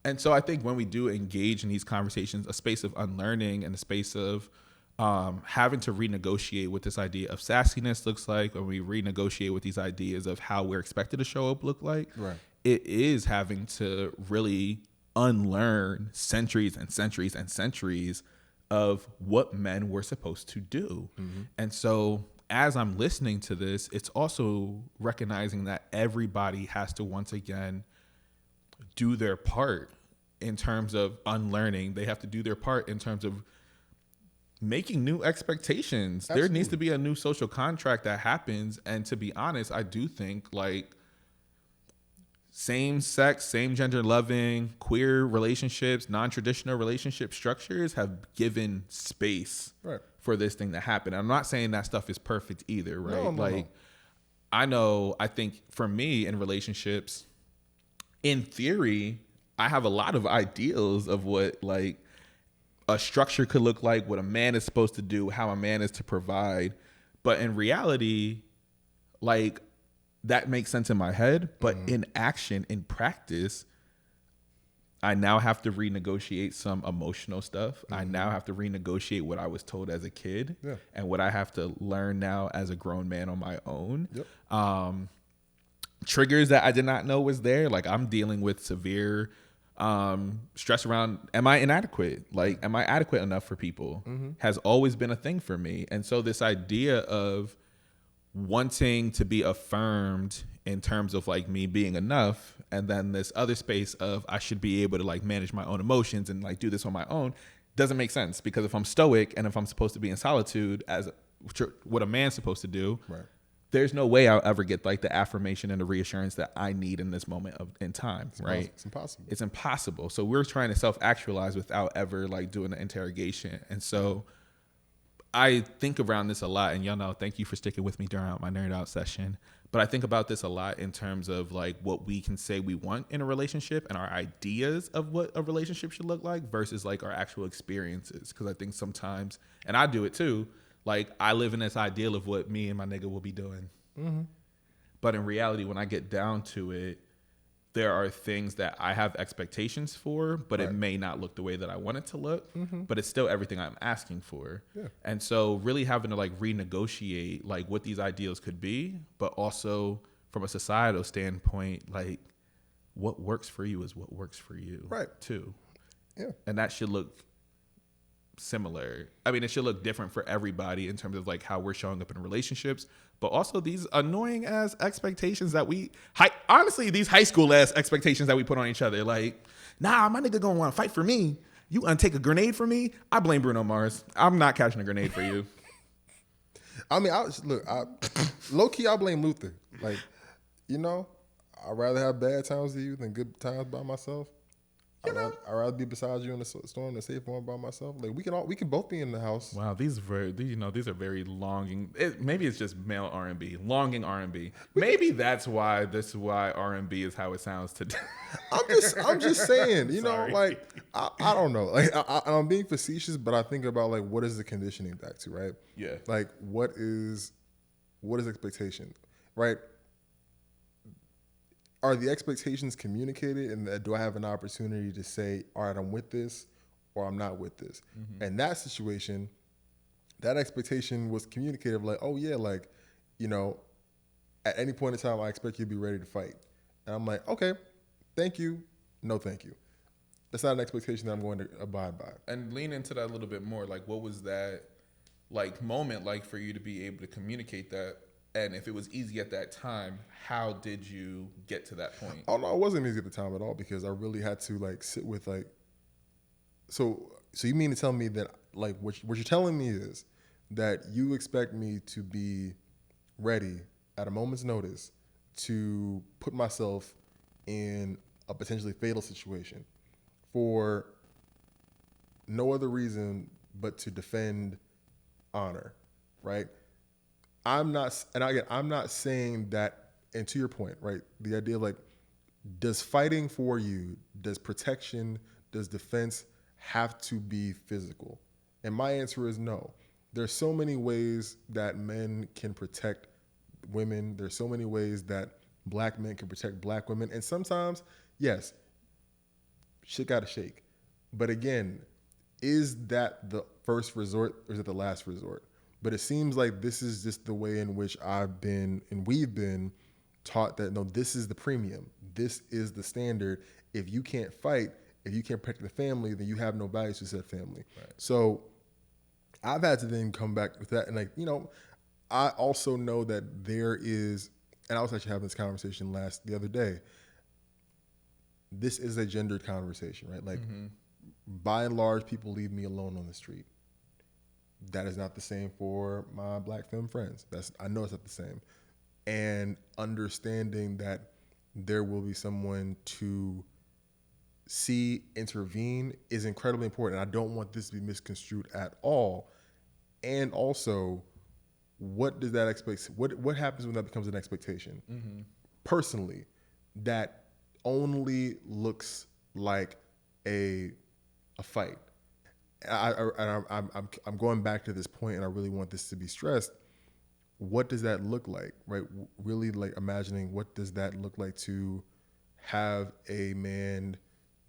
And so I think when we do engage in these conversations, a space of unlearning and a space of having to renegotiate what this idea of sassiness looks like, or we renegotiate what these ideas of how we're expected to show up look like. Right. It is having to really unlearn centuries and centuries and centuries of what men were supposed to do. Mm-hmm. And so as I'm listening to this, it's also recognizing that everybody has to once again do their part in terms of unlearning. They have to do their part in terms of making new expectations. Absolutely. There needs to be a new social contract that happens. And to be honest, I do think like same sex, same gender loving, queer relationships, non-traditional relationship structures have given space for this thing to happen. I'm not saying that stuff is perfect either, right? No. I think for me in relationships, in theory, I have a lot of ideals of what like a structure could look like, what a man is supposed to do, how a man is to provide. But in reality, like that makes sense in my head, but in action, in practice, I now have to renegotiate some emotional stuff. I now have to renegotiate what I was told as a kid and what I have to learn now as a grown man on my own. Yep. Triggers that I did not know was there. Like I'm dealing with severe stress around, am I inadequate? Like, am I adequate enough for people? Has always been a thing for me. And so this idea of wanting to be affirmed in terms of like me being enough, and then this other space of I should be able to like manage my own emotions and like do this on my own, doesn't make sense. Because if I'm stoic and if I'm supposed to be in solitude as what a man's supposed to do, there's no way I'll ever get like the affirmation and the reassurance that I need in this moment in time, right? It's impossible. It's impossible. So we're trying to self-actualize without ever like doing the interrogation. And so I think around this a lot, and y'all know, thank you for sticking with me during my nerd out session. But I think about this a lot in terms of like what we can say we want in a relationship and our ideas of what a relationship should look like versus like our actual experiences. Because I think sometimes, and I do it too, like I live in this ideal of what me and my nigga will be doing. But in reality, when I get down to it, there are things that I have expectations for, but it may not look the way that I want it to look, but it's still everything I'm asking for. And so really having to like renegotiate like what these ideals could be, but also from a societal standpoint, like what works for you is what works for you too. And that should look similar. I mean, it should look different for everybody in terms of like how we're showing up in relationships, but also these annoying ass expectations that honestly, these high school ass expectations that we put on each other. Like, nah, my nigga gonna want to fight for me. You untake a grenade for me? I blame Bruno Mars. I'm not catching a grenade for you. I mean, low key, I blame Luther. Like, you know, I'd rather have bad times with you than good times by myself. I'd rather be beside you in the storm than safe one by myself. Like we can both be in the house. Wow, these are very longing. Maybe it's just male R&B, longing R&B. Maybe that's why R&B is how it sounds today. I'm just saying, you know, like I don't know. Like I'm being facetious, but I think about like what is the conditioning back to, right? Yeah. Like what is expectation, right? Are the expectations communicated, and do I have an opportunity to say, all right, I'm with this or I'm not with this? And that situation, that expectation was communicated like, oh yeah, like, you know, at any point in time, I expect you to be ready to fight. And I'm like, okay, thank you. No, thank you. That's not an expectation that I'm going to abide by. And lean into that a little bit more. Like, what was that like moment like for you to be able to communicate that? And if it was easy at that time, how did you get to that point? Oh no, it wasn't easy at the time at all because I really had to like sit with like. So you mean to tell me that like what you're telling me is that you expect me to be ready at a moment's notice to put myself in a potentially fatal situation for no other reason but to defend honor, right? I'm not saying that, and to your point, right? The idea of like, does fighting for you, does protection, does defense have to be physical? And my answer is no. There's so many ways that men can protect women. There's so many ways that black men can protect black women. And sometimes, yes, shit gotta shake. But again, is that the first resort or is it the last resort? But it seems like this is just the way in which I've been and we've been taught that, no, this is the premium. This is the standard. If you can't fight, if you can't protect the family, then you have no values to said family. Right. So I've had to then come back with that. And like, you know, I also know that there is, and I was actually having this conversation the other day. This is a gendered conversation, right? Like, by and large, people leave me alone on the street. That is not the same for my black femme friends. I know it's not the same. And understanding that there will be someone to intervene is incredibly important. I don't want this to be misconstrued at all. And also, what does that what happens when that becomes an expectation? Personally, that only looks like a fight. I'm going back to this point, and I really want this to be stressed. What does that look like, right? Really, like, imagining what does that look like to have a man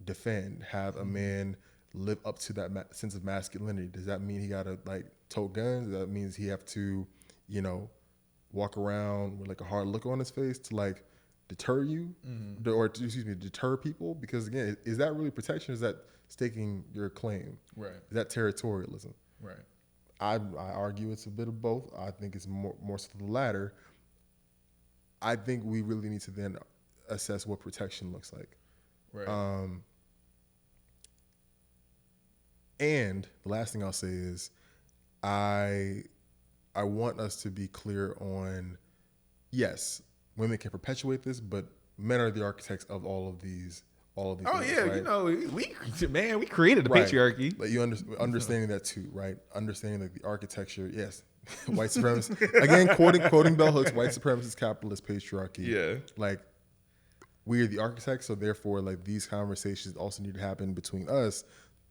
defend, have a man live up to that sense of masculinity? Does that mean he gotta like tote guns? Does that mean he have to, you know, walk around with like a hard look on his face to like deter you, or deter people? Because again, is that really protection? Is that staking your claim? Right. Is that territorialism? Right. I argue it's a bit of both. I think it's more so the latter. I think we really need to then assess what protection looks like. Right. And the last thing I'll say is, I want us to be clear on, yes, women can perpetuate this, but men are the architects of all of these. Oh things, yeah, right? You know, we created the patriarchy. But you understanding that too, right? Understanding that the architecture, yes, white supremacist. Again, quoting bell hooks, white supremacist, capitalist, patriarchy. Yeah, like, we are the architects, so therefore, like, these conversations also need to happen between us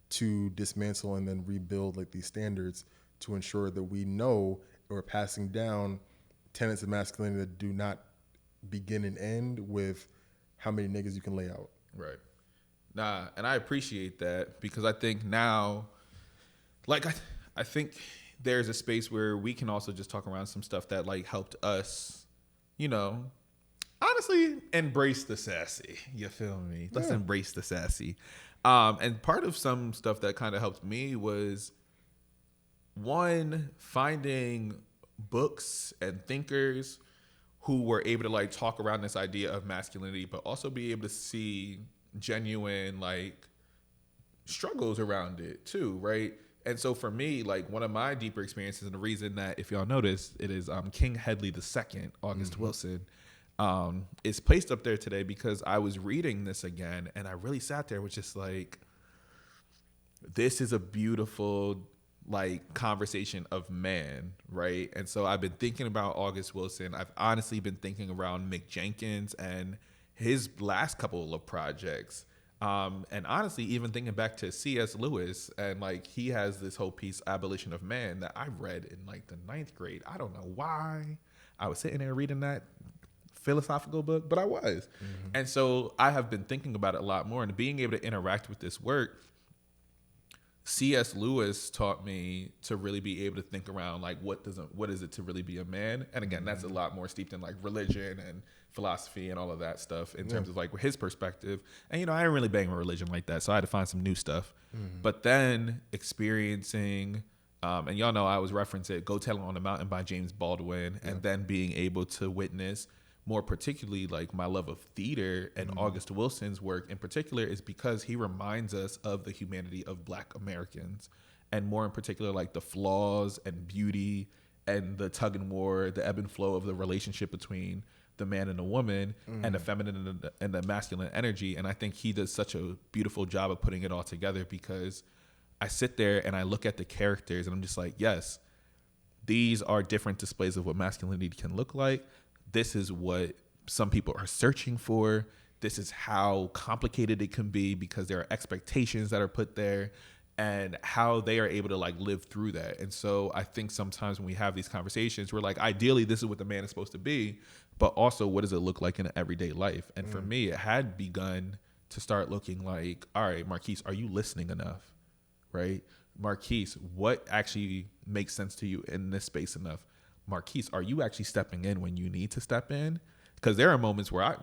to dismantle and then rebuild like these standards to ensure that we know we're passing down tenets of masculinity that do not begin and end with how many niggas you can lay out. Right. Nah, and I appreciate that, because I think now, like, I think there's a space where we can also just talk around some stuff that like helped us, you know, honestly embrace the sassy. You feel me? Let's embrace the sassy. And part of some stuff that kind of helped me was, one, finding books and thinkers who were able to like talk around this idea of masculinity, but also be able to see genuine like struggles around it too, right? And so for me, like, one of my deeper experiences, and the reason that, if y'all notice, it is King Hedley II, August Wilson, is placed up there today because I was reading this again, and I really sat there with just like, this is a beautiful like conversation of man, right? And so I've been thinking about August Wilson. I've honestly been thinking around Mick Jenkins and his last couple of projects. And honestly, even thinking back to C.S. Lewis, and like, he has this whole piece, Abolition of Man, that I read in like the 9th grade. I don't know why I was sitting there reading that philosophical book, but I was. And so I have been thinking about it a lot more, and being able to interact with this work. C.S. Lewis taught me to really be able to think around like, what is it to really be a man? And again, that's a lot more steeped in like religion and philosophy and all of that stuff in terms of like his perspective. And, you know, I didn't really bang with religion like that, so I had to find some new stuff. But then experiencing, and y'all know I was referencing Go Tell It on the Mountain by James Baldwin, and then being able to witness more particularly like my love of theater and August Wilson's work in particular, is because he reminds us of the humanity of Black Americans, and more in particular like the flaws and beauty and the tug and war, the ebb and flow of the relationship between the man and the woman, and the feminine and the masculine energy. And I think he does such a beautiful job of putting it all together, because I sit there and I look at the characters and I'm just like, yes, these are different displays of what masculinity can look like. This is what some people are searching for. This is how complicated it can be, because there are expectations that are put there, and how they are able to like live through that. And so I think sometimes when we have these conversations, we're like, ideally, this is what the man is supposed to be, but also what does it look like in everyday life? And for me, it had begun to start looking like, all right, Marquise, are you listening enough? right? Marquise, what actually makes sense to you in this space enough? Marquise, are you actually stepping in when you need to step in? Because there are moments where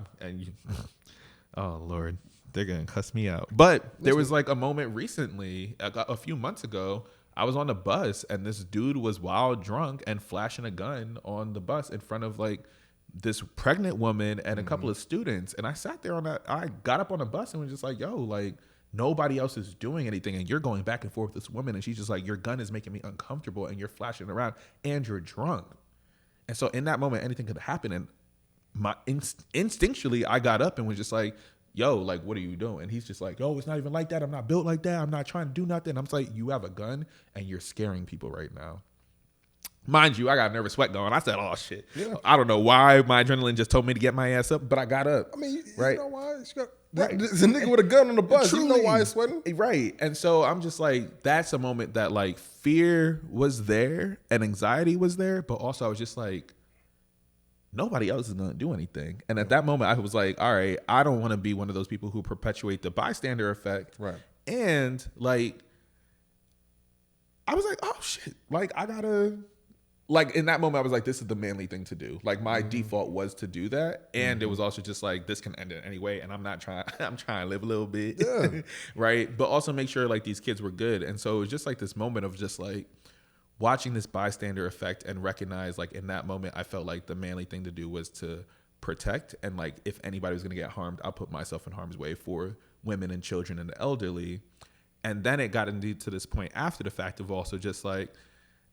oh Lord, they're gonna cuss me out. But there was like a moment recently, a few months ago, I was on the bus and this dude was wild drunk and flashing a gun on the bus in front of like this pregnant woman and a couple of students. And I sat there I got up on the bus and was just like, yo, like nobody else is doing anything. And you're going back and forth with this woman. And she's just like, your gun is making me uncomfortable and you're flashing around and you're drunk. And so in that moment, anything could happen. And my instinctually, I got up and was just like, yo, like, what are you doing? And he's just like, oh, it's not even like that. I'm not built like that. I'm not trying to do nothing. I'm just like, you have a gun and you're scaring people right now. Mind you, I got a nervous sweat going. I said, oh, shit. Yeah. I don't know why my adrenaline just told me to get my ass up, but I got up. I mean, right? You know why? There's a nigga with a gun on the bus. Truly. You know why he's sweating? Right. And so I'm just like, that's a moment that like fear was there and anxiety was there, but also I was just like, nobody else is going to do anything. And at that moment, I was like, all right, I don't want to be one of those people who perpetuate the bystander effect. Right. And like, I was like, oh shit, like I gotta, like in that moment, I was like, this is the manly thing to do. Like my default was to do that. And it was also just like, this can end it anyway. And I'm not trying, I'm trying to live a little bit. Yeah. Right. But also make sure like these kids were good. And so it was just like this moment of just like, watching this bystander effect and recognize like in that moment, I felt like the manly thing to do was to protect. And like, if anybody was going to get harmed, I'll put myself in harm's way for women and children and the elderly. And then it got indeed to this point after the fact of also just like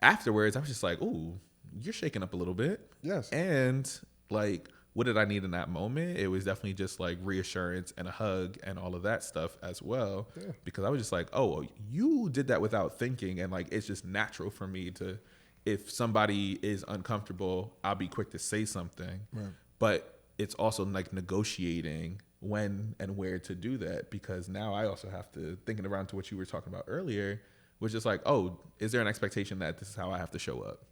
afterwards, I was just like, ooh, you're shaking up a little bit. Yes. And like, what did I need in that moment? It was definitely just like reassurance and a hug and all of that stuff as well. Yeah. Because I was just like, oh, you did that without thinking. And like, it's just natural for me to, if somebody is uncomfortable, I'll be quick to say something. Right. But it's also like negotiating when and where to do that. Because now I also have to, thinking around to what you were talking about earlier, was just like, oh, is there an expectation that this is how I have to show up?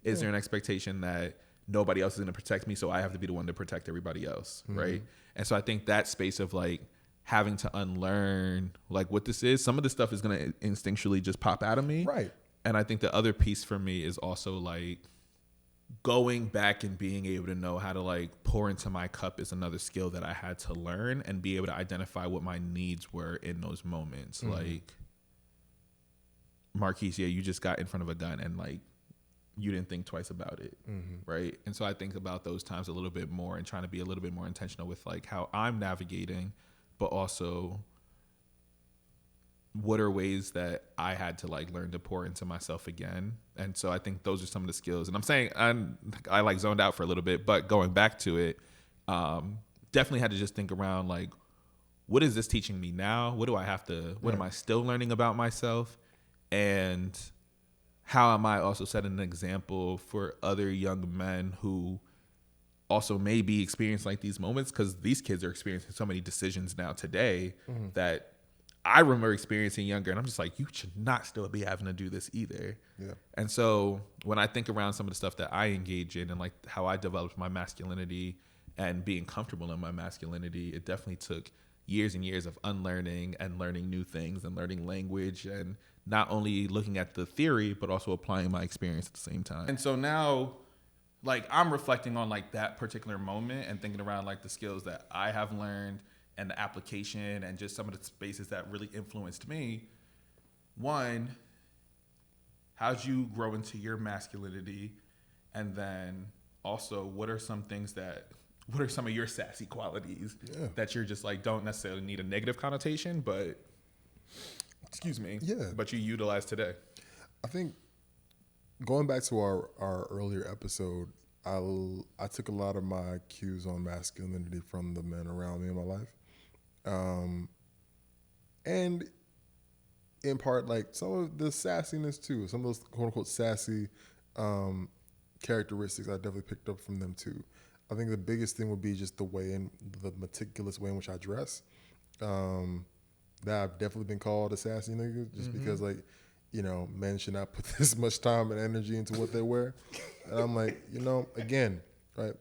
Is there an expectation that nobody else is going to protect me, so I have to be the one to protect everybody else, right? And so I think that space of like having to unlearn like what this is, some of this stuff is going to instinctually just pop out of me. Right. And I think the other piece for me is also like going back and being able to know how to like pour into my cup is another skill that I had to learn and be able to identify what my needs were in those moments. Like, Marquise, yeah, you just got in front of a gun and like, you didn't think twice about it, right? And so I think about those times a little bit more and trying to be a little bit more intentional with like how I'm navigating, but also what are ways that I had to like learn to pour into myself again. And so I think those are some of the skills. And I'm saying I like zoned out for a little bit, but going back to it, definitely had to just think around like, what is this teaching me now? What do I have to, what am I still learning about myself? And how am I also setting an example for other young men who also may be experiencing like these moments? Because these kids are experiencing so many decisions now today that I remember experiencing younger. And I'm just like, you should not still be having to do this either. Yeah. And so when I think around some of the stuff that I engage in and like how I developed my masculinity and being comfortable in my masculinity, it definitely took years and years of unlearning and learning new things and learning language and not only looking at the theory, but also applying my experience at the same time. And so now, like, I'm reflecting on like that particular moment and thinking around like the skills that I have learned and the application and just some of the spaces that really influenced me. One, how'd you grow into your masculinity? And then also, what are some of your sassy qualities that you're just like, don't necessarily need a negative connotation, but but you utilize today? I think going back to our earlier episode, I took a lot of my cues on masculinity from the men around me in my life. And in part, like some of the sassiness too, some of those quote unquote sassy characteristics I definitely picked up from them too. I think the biggest thing would be just the meticulous way in which I dress. That I've definitely been called a sassy nigga just because like, you know, men should not put this much time and energy into what they wear. And I'm like, you know, again, right?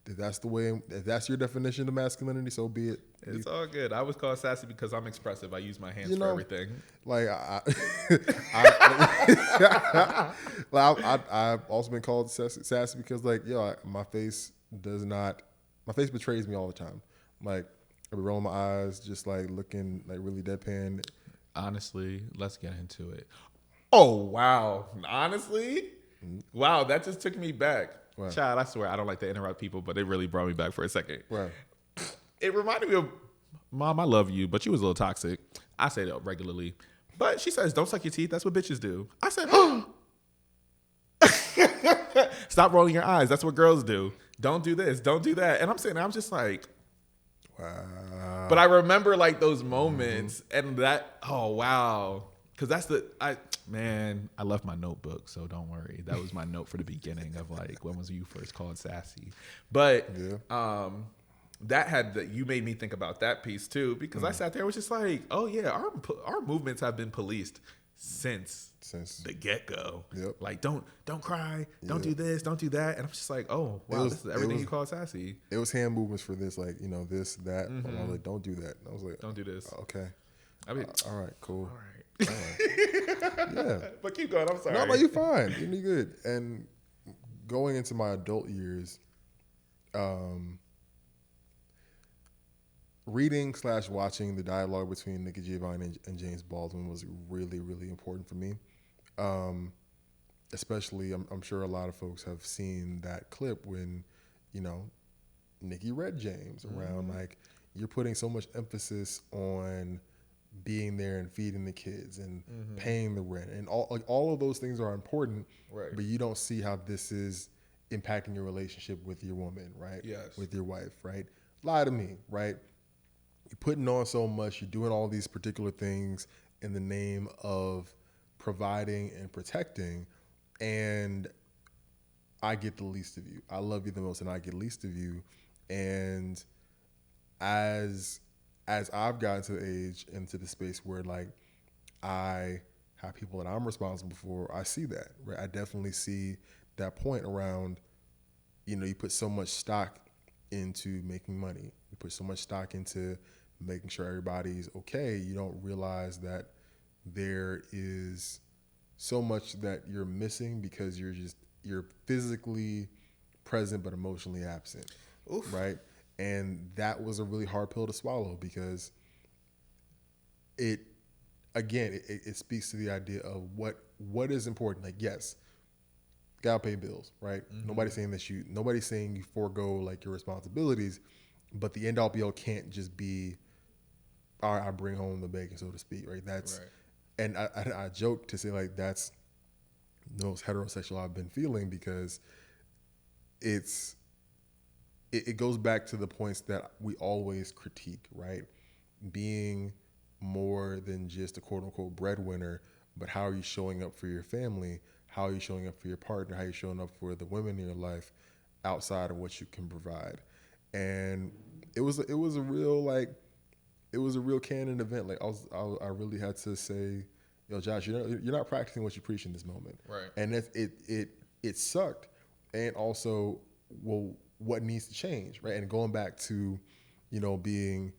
if that's your definition of masculinity, so be it. It's all good. I was called sassy because I'm expressive. I use my hands for everything. Like I've also been called sassy because like, my face betrays me all the time. Like I be rolling my eyes, just like looking like really deadpan. Honestly, let's get into it. Oh, wow. Honestly? Wow, that just took me back. Right. Child, I swear, I don't like to interrupt people, but it really brought me back for a second. Right. It reminded me of, Mom, I love you, but you was a little toxic. I say that regularly. But she says, don't suck your teeth. That's what bitches do. I said, stop rolling your eyes. That's what girls do. Don't do this. Don't do that. And I'm sitting there, I'm just like, wow. But I remember like those moments and that, oh, wow. Because I left my notebook, so don't worry. That was my note for the beginning of like, when was you first called sassy? But you made me think about that piece too, because I sat there, was just like, oh yeah, our movements have been policed since the get-go. Yep. Like, don't cry, don't do this, don't do that. And I'm just like, oh, wow, this is everything you call sassy. It was hand movements for this, like, this, that. And I was like, don't do that. And I was like, don't do this. Okay. I mean, all right, cool. All right. Yeah. But keep going, I'm sorry. No, you're fine. You're good. And going into my adult years, reading/watching the dialogue between Nikki Giovanni and James Baldwin was really, really important for me. Especially, I'm sure a lot of folks have seen that clip when, Nikki read James around like, you're putting so much emphasis on being there and feeding the kids and paying the rent and all of those things are important, right? But you don't see how this is impacting your relationship with your woman, right? Yes. With your wife, right? Lie to me, right? You're putting on so much, you're doing all these particular things in the name of providing and protecting, and I get the least of you. I love you the most and I get least of you. And as I've gotten to the age into the space where like I have people that I'm responsible for, I see that, right? I definitely see that point around, you put so much stock into making money. You put so much stock into making sure everybody's okay. You don't realize that there is so much that you're missing because you're physically present but emotionally absent. Oof. Right? And that was a really hard pill to swallow because it speaks to the idea of what is important. Like, yes, gotta pay bills, right? Nobody's saying you forego like your responsibilities, but the end all be all can't just be, all right, I bring home the bacon, so to speak, right? That's right. And I joke to say like that's the most heterosexual I've been feeling because it goes back to the points that we always critique, right? Being more than just a quote unquote breadwinner, but how are you showing up for your family? How are you showing up for your partner? How are you showing up for the women in your life outside of what you can provide? And it was a real canon event. Like I really had to say, Josh, you're not practicing what you preach in this moment. Right. And it sucked. And also, well, what needs to change, right? And going back to, being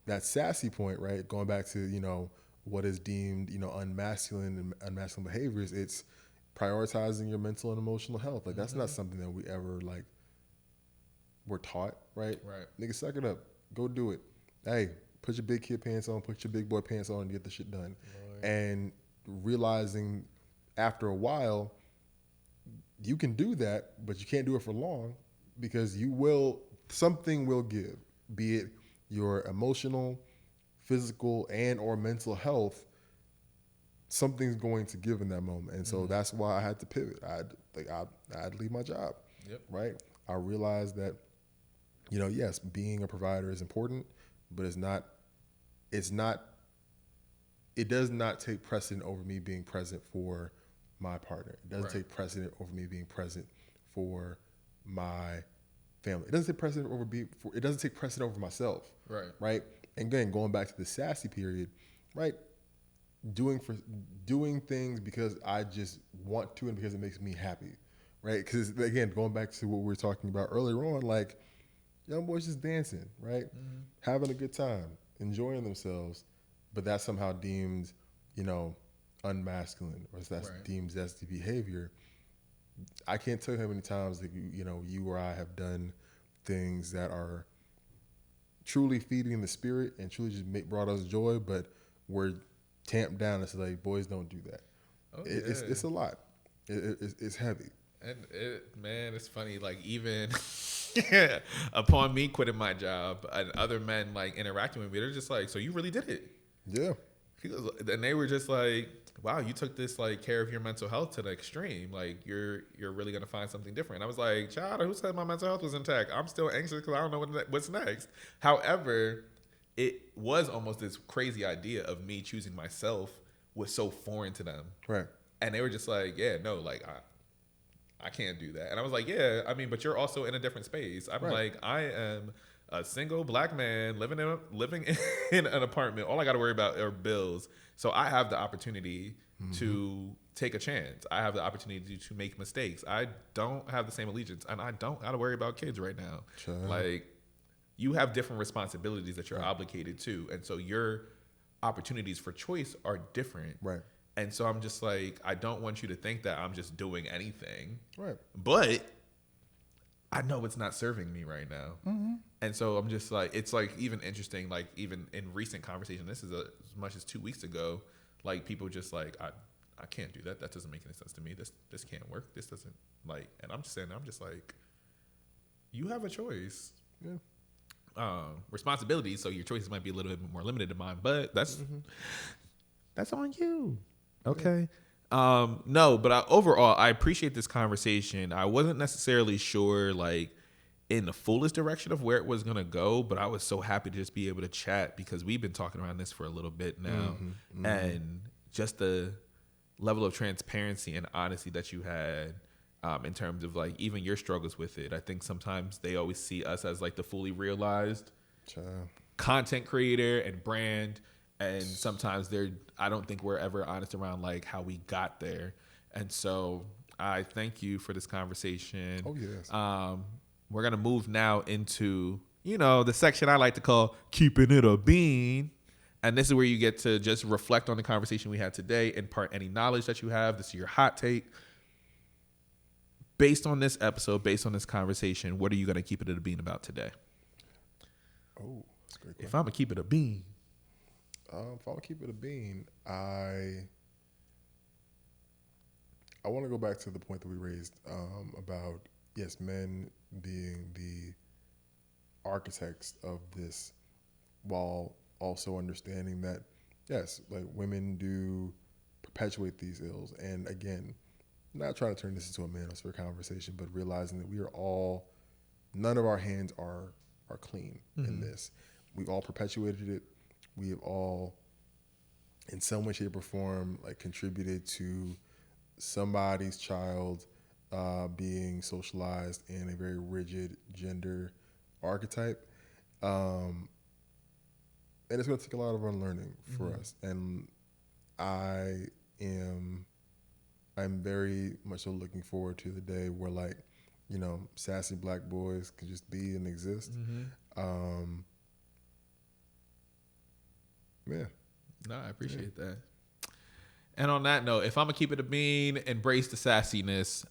that sassy point, right? Going back to, what is deemed, unmasculine and unmasculine behaviors, it's prioritizing your mental and emotional health. Like that's not something that we ever like were taught, right? Right. Nigga, suck it up. Go do it. Hey, put your big kid pants on, put your big boy pants on and get the shit done. Right. And realizing after a while, you can do that, but you can't do it for long. Because something will give, be it your emotional, physical, and or mental health, something's going to give in that moment. And so that's why I had to pivot. I'd leave my job, right? I realized that, yes, being a provider is important, but it does not take precedent over me being present for my partner. It doesn't take precedent over me being present for my family. It doesn't take precedent over myself. Right. And again, going back to the sassy period, right? Doing things because I just want to and because it makes me happy, right? Because again, going back to what we were talking about earlier on, like young boys just dancing, right? Having a good time, enjoying themselves, but that's somehow deemed, unmasculine, or that's deemed zesty behavior. I can't tell you how many times that you or I have done things that are truly feeding the spirit and truly just brought us joy, but we're tamped down. It's like, boys, don't do that. It's a lot. It's heavy. And it's funny. Like even upon me quitting my job and other men like interacting with me, they're just like, "So you really did it?" Yeah. And they were just like, "Wow, you took this like care of your mental health to the extreme. Like you're really gonna find something different." And I was like, "Child, who said my mental health was intact? I'm still anxious because I don't know what's next." However, it was almost this crazy idea of me choosing myself was so foreign to them, right? And they were just like, "Yeah, no, like I can't do that." And I was like, "Yeah, I mean, but you're also in a different space." I'm like, I am a single black man living in an apartment. All I got to worry about are bills. So I have the opportunity to take a chance. I have the opportunity to make mistakes. I don't have the same allegiance, and I don't got to worry about kids right now. Sure. Like, you have different responsibilities that you're obligated to, and so your opportunities for choice are different. Right. And so I'm just like, I don't want you to think that I'm just doing anything. Right. But I know it's not serving me right now. And so I'm just like, it's like even interesting, like even in recent conversation, this is as much as 2 weeks ago, like people just like, I can't do that. That doesn't make any sense to me. This can't work. This doesn't like, and I'm just like, you have a choice. Yeah. Responsibility. So your choices might be a little bit more limited than mine, but that's on you. Okay. No, but overall, I appreciate this conversation. I wasn't necessarily sure, like, in the fullest direction of where it was going to go, but I was so happy to just be able to chat because we've been talking around this for a little bit now. And just the level of transparency and honesty that you had in terms of, like, even your struggles with it. I think sometimes they always see us as, like, the fully realized content creator and brand. And sometimes I don't think we're ever honest around like how we got there. And so I thank you for this conversation. Oh, yes. We're going to move now into, the section I like to call Keepin It a Bean. And this is where you get to just reflect on the conversation we had today, impart any knowledge that you have. This is your hot take. Based on this episode, based on this conversation, what are you going to keep it a bean about today? Oh, that's a great question. If I'm going to keep it a bean. If I'll keep it a bean, I want to go back to the point that we raised about, yes, men being the architects of this, while also understanding that, yes, like women do perpetuate these ills. And again, not trying to turn this into a manosphere conversation, but realizing that we are all, none of our hands are clean in this. We've all perpetuated it. We have all, in some way, shape, or form, like contributed to somebody's child being socialized in a very rigid gender archetype, and it's going to take a lot of unlearning for us. And I'm very much so looking forward to the day where, like, sassy black boys can just be and exist. Yeah. No, I appreciate that. And on that note, if I'm going to keep it a bean, embrace the sassiness.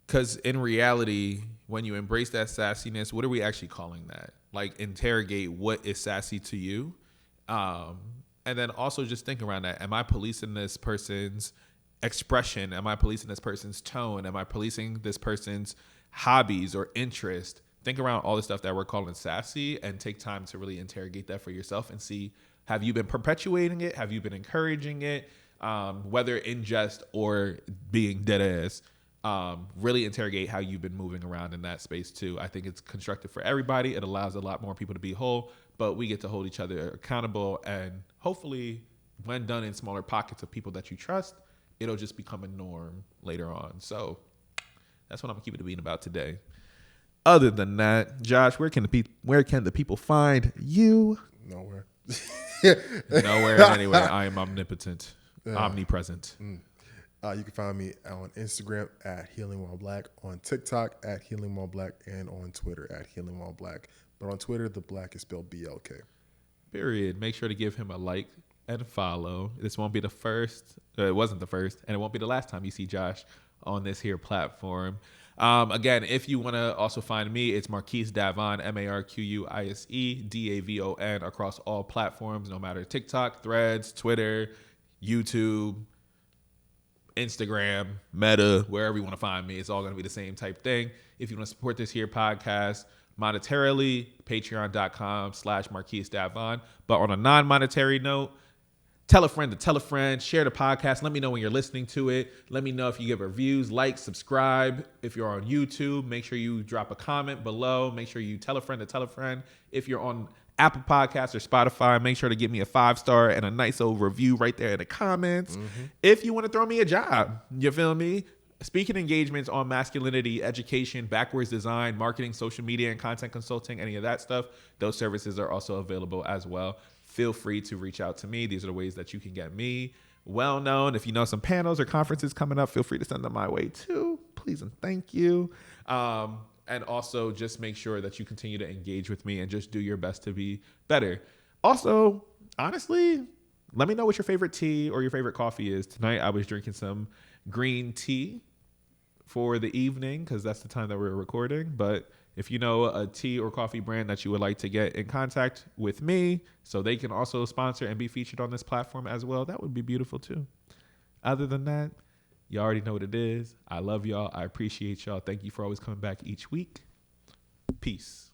Because in reality, when you embrace that sassiness, what are we actually calling that? Like, interrogate what is sassy to you. And then also just think around that. Am I policing this person's expression? Am I policing this person's tone? Am I policing this person's hobbies or interest? Think around all the stuff that we're calling sassy and take time to really interrogate that for yourself and see, have you been perpetuating it? Have you been encouraging it? Whether in jest or being dead ass, really interrogate how you've been moving around in that space too. I think it's constructive for everybody. It allows a lot more people to be whole, but we get to hold each other accountable. And hopefully when done in smaller pockets of people that you trust, it'll just become a norm later on. So that's what I'm gonna keep it a bean about today. Other than that, Josh, where can the people find you? Nowhere. Nowhere anyway. I am omnipotent, omnipresent. You can find me on Instagram at healingwhileblack, on TikTok at healingwhileblack, and on Twitter at healingwhileblack. But on Twitter, the black is spelled BLK. Period. Make sure to give him a like and follow. This won't be the first. It wasn't the first, and it won't be the last time you see Josh on this here platform. Again, if you want to also find me, it's Marquise Davon, Marquise Davon, across all platforms, no matter TikTok, Threads, Twitter, YouTube, Instagram, Meta, wherever you want to find me. It's all going to be the same type thing. If you want to support this here podcast monetarily, patreon.com/marquisedavon. But on a non-monetary note, tell a friend to tell a friend, share the podcast. Let me know when you're listening to it. Let me know if you give reviews, like, subscribe. If you're on YouTube, make sure you drop a comment below. Make sure you tell a friend to tell a friend. If you're on Apple Podcasts or Spotify, make sure to give me a 5-star and a nice old review right there in the comments. If you want to throw me a job, you feel me? Speaking engagements on masculinity, education, backwards design, marketing, social media, and content consulting, any of that stuff, those services are also available as well. Feel free to reach out to me. These are the ways that you can get me well known. If you know some panels or conferences coming up, feel free to send them my way too. Please and thank you. And also just make sure that you continue to engage with me and just do your best to be better. Also, honestly, let me know what your favorite tea or your favorite coffee is. Tonight, I was drinking some green tea for the evening because that's the time that we're recording. But if you know a tea or coffee brand that you would like to get in contact with me so they can also sponsor and be featured on this platform as well, that would be beautiful too. Other than that, you already know what it is. I love y'all. I appreciate y'all. Thank you for always coming back each week. Peace.